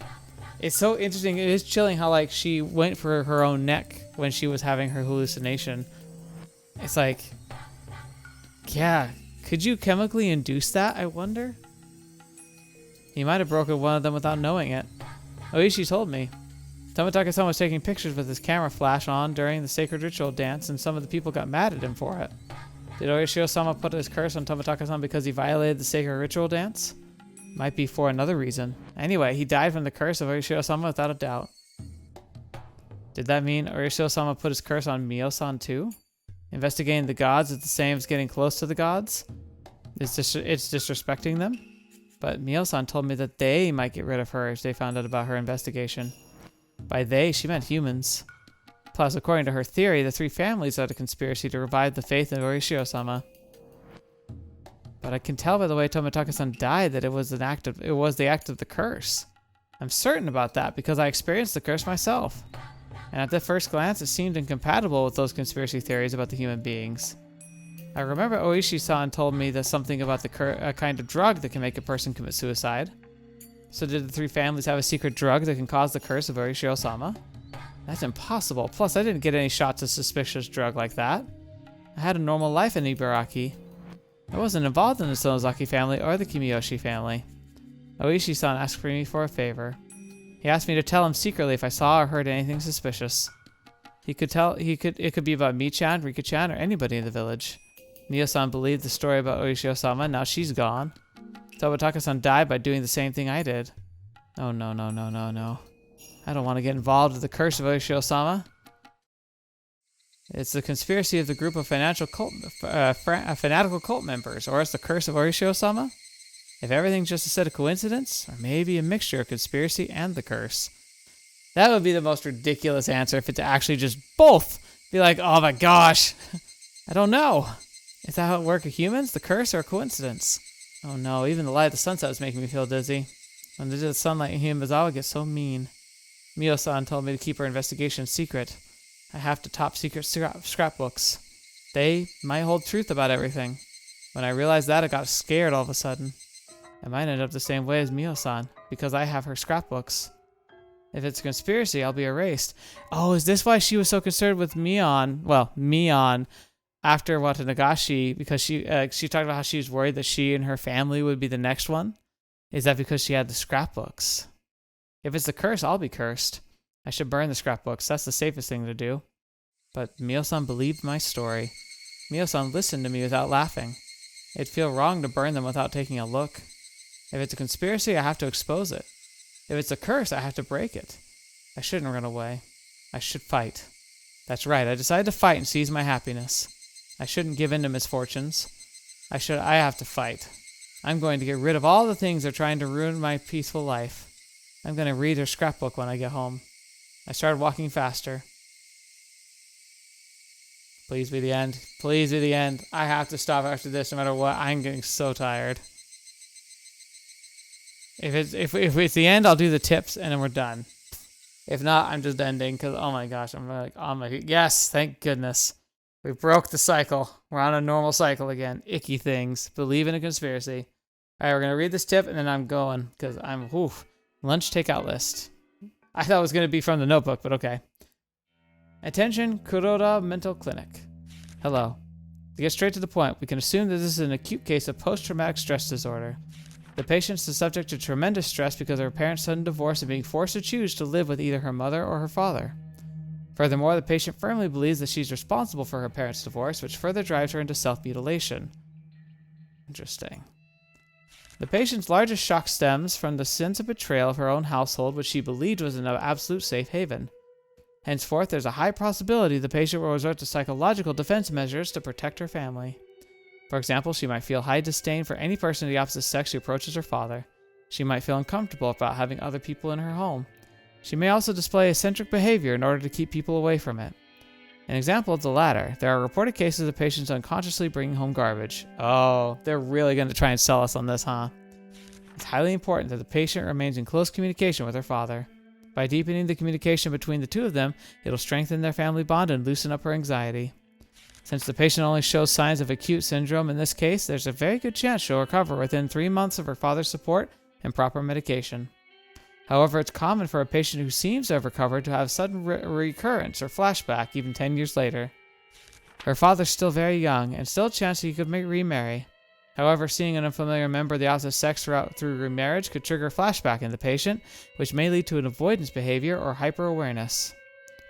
It's so interesting. It is chilling how like she went for her own neck when she was having her hallucination. It's like, yeah, could you chemically induce that, I wonder? He might have broken one of them without knowing it. Ooishi told me. Tomitaka-san was taking pictures with his camera flash on during the sacred ritual dance, and some of the people got mad at him for it. Did Oishio-sama put his curse on Tomitaka-san because he violated the sacred ritual dance? Might be for another reason. Anyway, he died from the curse of Oishio-sama without a doubt. Did that mean Oishio-sama put his curse on Mio-san too? Investigating the gods is the same as getting close to the gods. It's disrespecting them. But Mio-san told me that they might get rid of her if they found out about her investigation. By they, she meant humans. Plus, according to her theory, the 3 families are the conspiracy to revive the faith of Orishio-sama. But I can tell by the way Tomitaka-san died that it was the act of the curse. I'm certain about that because I experienced the curse myself. And at the first glance, it seemed incompatible with those conspiracy theories about the human beings. I remember Ooishi-san told me that something about a kind of drug that can make a person commit suicide. So did the 3 families have a secret drug that can cause the curse of Orishio-sama? That's impossible. Plus, I didn't get any shots of suspicious drug like that. I had a normal life in Ibaraki. I wasn't involved in the Sonozaki family or the Kimiyoshi family. Ooishi-san asked me for a favor. He asked me to tell him secretly if I saw or heard anything suspicious. It could be about Mi-chan, Rika-chan, or anybody in the village. Mio-san believed the story about Orishio-sama, now she's gone. Tomitaka-san died by doing the same thing I did. Oh no, no, no, no, no. I don't want to get involved with the curse of Orishio-sama. It's the conspiracy of the group of fanatical cult members, or it's the curse of Orishio-sama? If everything's just a set of coincidence, or maybe a mixture of conspiracy and the curse. That would be the most ridiculous answer if it's actually just both. Be like, oh my gosh. I don't know. Is that how it works with humans? The curse or a coincidence? Oh no, even the light of the sunset is making me feel dizzy. When the sunlight in Hinamizawa gets so mean. Mio-san told me to keep her investigation secret. I have to top secret scrapbooks. They might hold truth about everything. When I realized that, I got scared all of a sudden. I might end up the same way as Mio-san, because I have her scrapbooks. If it's a conspiracy, I'll be erased. Oh, is this why she was so concerned with Mion after Watanagashi? Because she talked about how she was worried that she and her family would be the next one? Is that because she had the scrapbooks? If it's the curse, I'll be cursed. I should burn the scrapbooks. That's the safest thing to do. But Mio-san believed my story. Mio-san listened to me without laughing. It'd feel wrong to burn them without taking a look. If it's a conspiracy, I have to expose it. If it's a curse, I have to break it. I shouldn't run away. I should fight. That's right, I decided to fight and seize my happiness. I shouldn't give in to misfortunes. I have to fight. I'm going to get rid of all the things that are trying to ruin my peaceful life. I'm going to read her scrapbook when I get home. I started walking faster. Please be the end. Please be the end. I have to stop after this no matter what. I'm getting so tired. If it's the end, I'll do the tips and then we're done. If not, I'm just ending because, oh my gosh, I'm like, oh my, yes, thank goodness. We broke the cycle. We're on a normal cycle again. Icky things. Believe in a conspiracy. All right, we're going to read this tip and then I'm going because I'm, lunch takeout list. I thought it was going to be from the notebook, but okay. Attention, Kuroda Mental Clinic. Hello. To get straight to the point, we can assume that this is an acute case of post-traumatic stress disorder. The patient is subject to tremendous stress because of her parents' sudden divorce and being forced to choose to live with either her mother or her father. Furthermore, the patient firmly believes that she's responsible for her parents' divorce, which further drives her into self-mutilation. Interesting. The patient's largest shock stems from the sense of betrayal of her own household, which she believed was an absolute safe haven. Henceforth, there's a high possibility the patient will resort to psychological defense measures to protect her family. For example, she might feel high disdain for any person of the opposite sex who approaches her father. She might feel uncomfortable about having other people in her home. She may also display eccentric behavior in order to keep people away from it. An example of the latter, there are reported cases of patients unconsciously bringing home garbage. Oh, they're really going to try and sell us on this, huh? It's highly important that the patient remains in close communication with her father. By deepening the communication between the two of them, it'll strengthen their family bond and loosen up her anxiety. Since the patient only shows signs of acute syndrome in this case, there's a very good chance she'll recover within 3 months of her father's support and proper medication. However, it's common for a patient who seems to have recovered to have sudden recurrence or flashback even 10 years later. Her father's still very young, and still a chance he could remarry. However, seeing an unfamiliar member of the opposite sex through remarriage could trigger a flashback in the patient, which may lead to an avoidance behavior or hyper-awareness.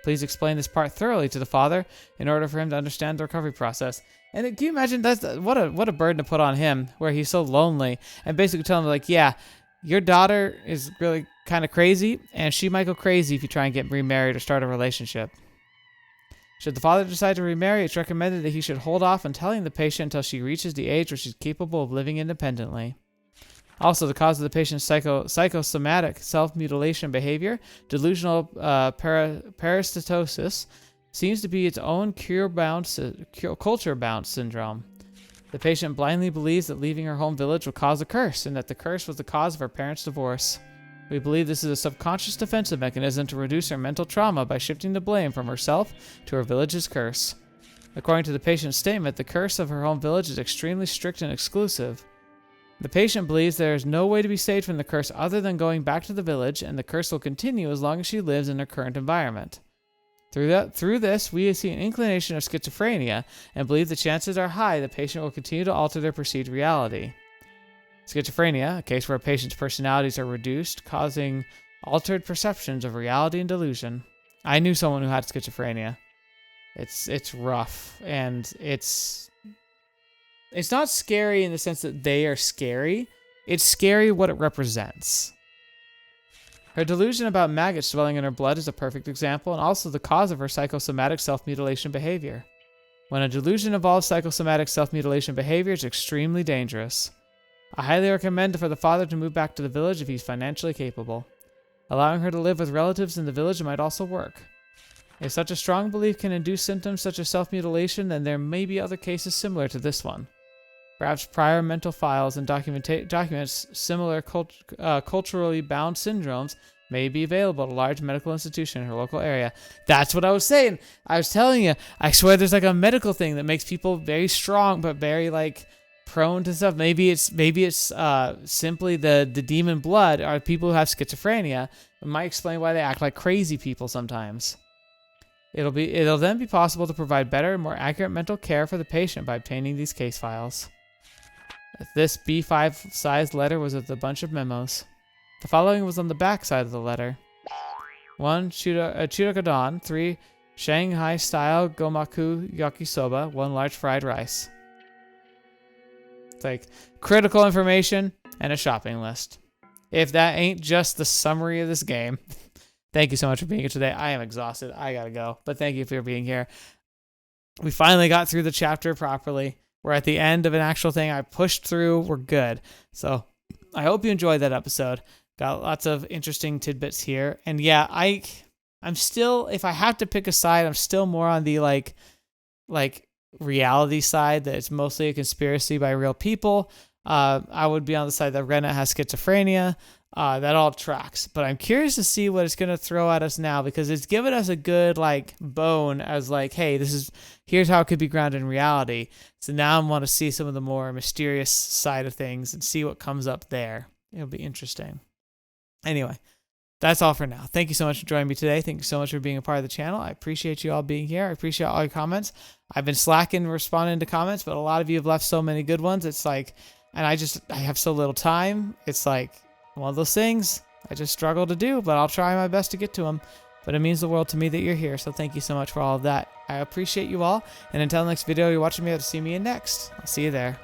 Please explain this part thoroughly to the father in order for him to understand the recovery process. And can you imagine what a burden to put on him, where he's so lonely, and basically tell him like, yeah, your daughter is really kind of crazy, and she might go crazy if you try and get remarried or start a relationship. Should the father decide to remarry, it's recommended that he should hold off on telling the patient until she reaches the age where she's capable of living independently. Also, the cause of the patient's psychosomatic self-mutilation behavior, delusional parasitosis, seems to be its own culture-bound syndrome. The patient blindly believes that leaving her home village will cause a curse, and that the curse was the cause of her parents' divorce. We believe this is a subconscious defensive mechanism to reduce her mental trauma by shifting the blame from herself to her village's curse. According to the patient's statement, the curse of her home village is extremely strict and exclusive. The patient believes there is no way to be saved from the curse other than going back to the village, and the curse will continue as long as she lives in her current environment. Through this, we see an inclination of schizophrenia and believe the chances are high the patient will continue to alter their perceived reality. Schizophrenia, a case where a patient's personalities are reduced, causing altered perceptions of reality and delusion. I knew someone who had schizophrenia. It's rough, and it's not scary in the sense that they are scary. It's scary what it represents. Her delusion about maggots dwelling in her blood is a perfect example, and also the cause of her psychosomatic self-mutilation behavior. When a delusion involves psychosomatic self-mutilation behavior, it's extremely dangerous. I highly recommend for the father to move back to the village if he's financially capable. Allowing her to live with relatives in the village might also work. If such a strong belief can induce symptoms such as self-mutilation, then there may be other cases similar to this one. Perhaps prior mental files and documents similar culturally bound syndromes may be available at a large medical institution in her local area. That's what I was saying. I was telling you, I swear there's like a medical thing that makes people very strong but very like prone to stuff. Maybe it's simply the demon blood, or people who have schizophrenia. It might explain why they act like crazy people sometimes. It'll then be possible to provide better and more accurate mental care for the patient by obtaining these case files. This B5 sized letter was with a bunch of memos. The following was on the back side of the letter. 1. Churakodon. 3. Shanghai style gomaku yakisoba. 1 large fried rice. It's like critical information and a shopping list. If that ain't just the summary of this game. Thank you so much for being here today. I am exhausted. I gotta go. But thank you for being here. We finally got through the chapter properly. We're at the end of an actual thing. I pushed through. We're good. So I hope you enjoyed that episode. Got lots of interesting tidbits here. And yeah, I'm still, if I have to pick a side, I'm still more on the like reality side, that it's mostly a conspiracy by real people. I would be on the side that Rena has schizophrenia. That all tracks. But I'm curious to see what it's going to throw at us now, because it's given us a good like bone as like, hey, here's how it could be grounded in reality. So now I want to see some of the more mysterious side of things and see what comes up there. It'll be interesting. Anyway, that's all for now. Thank you so much for joining me today. Thank you so much for being a part of the channel. I appreciate you all being here. I appreciate all your comments. I've been slacking responding to comments, but a lot of you have left so many good ones. It's like, and I have so little time. It's like one of those things I just struggle to do, but I'll try my best to get to them. But it means the world to me that you're here, so thank you so much for all of that. I appreciate you all, and until the next video you're watching me, to see me in next. I'll see you there.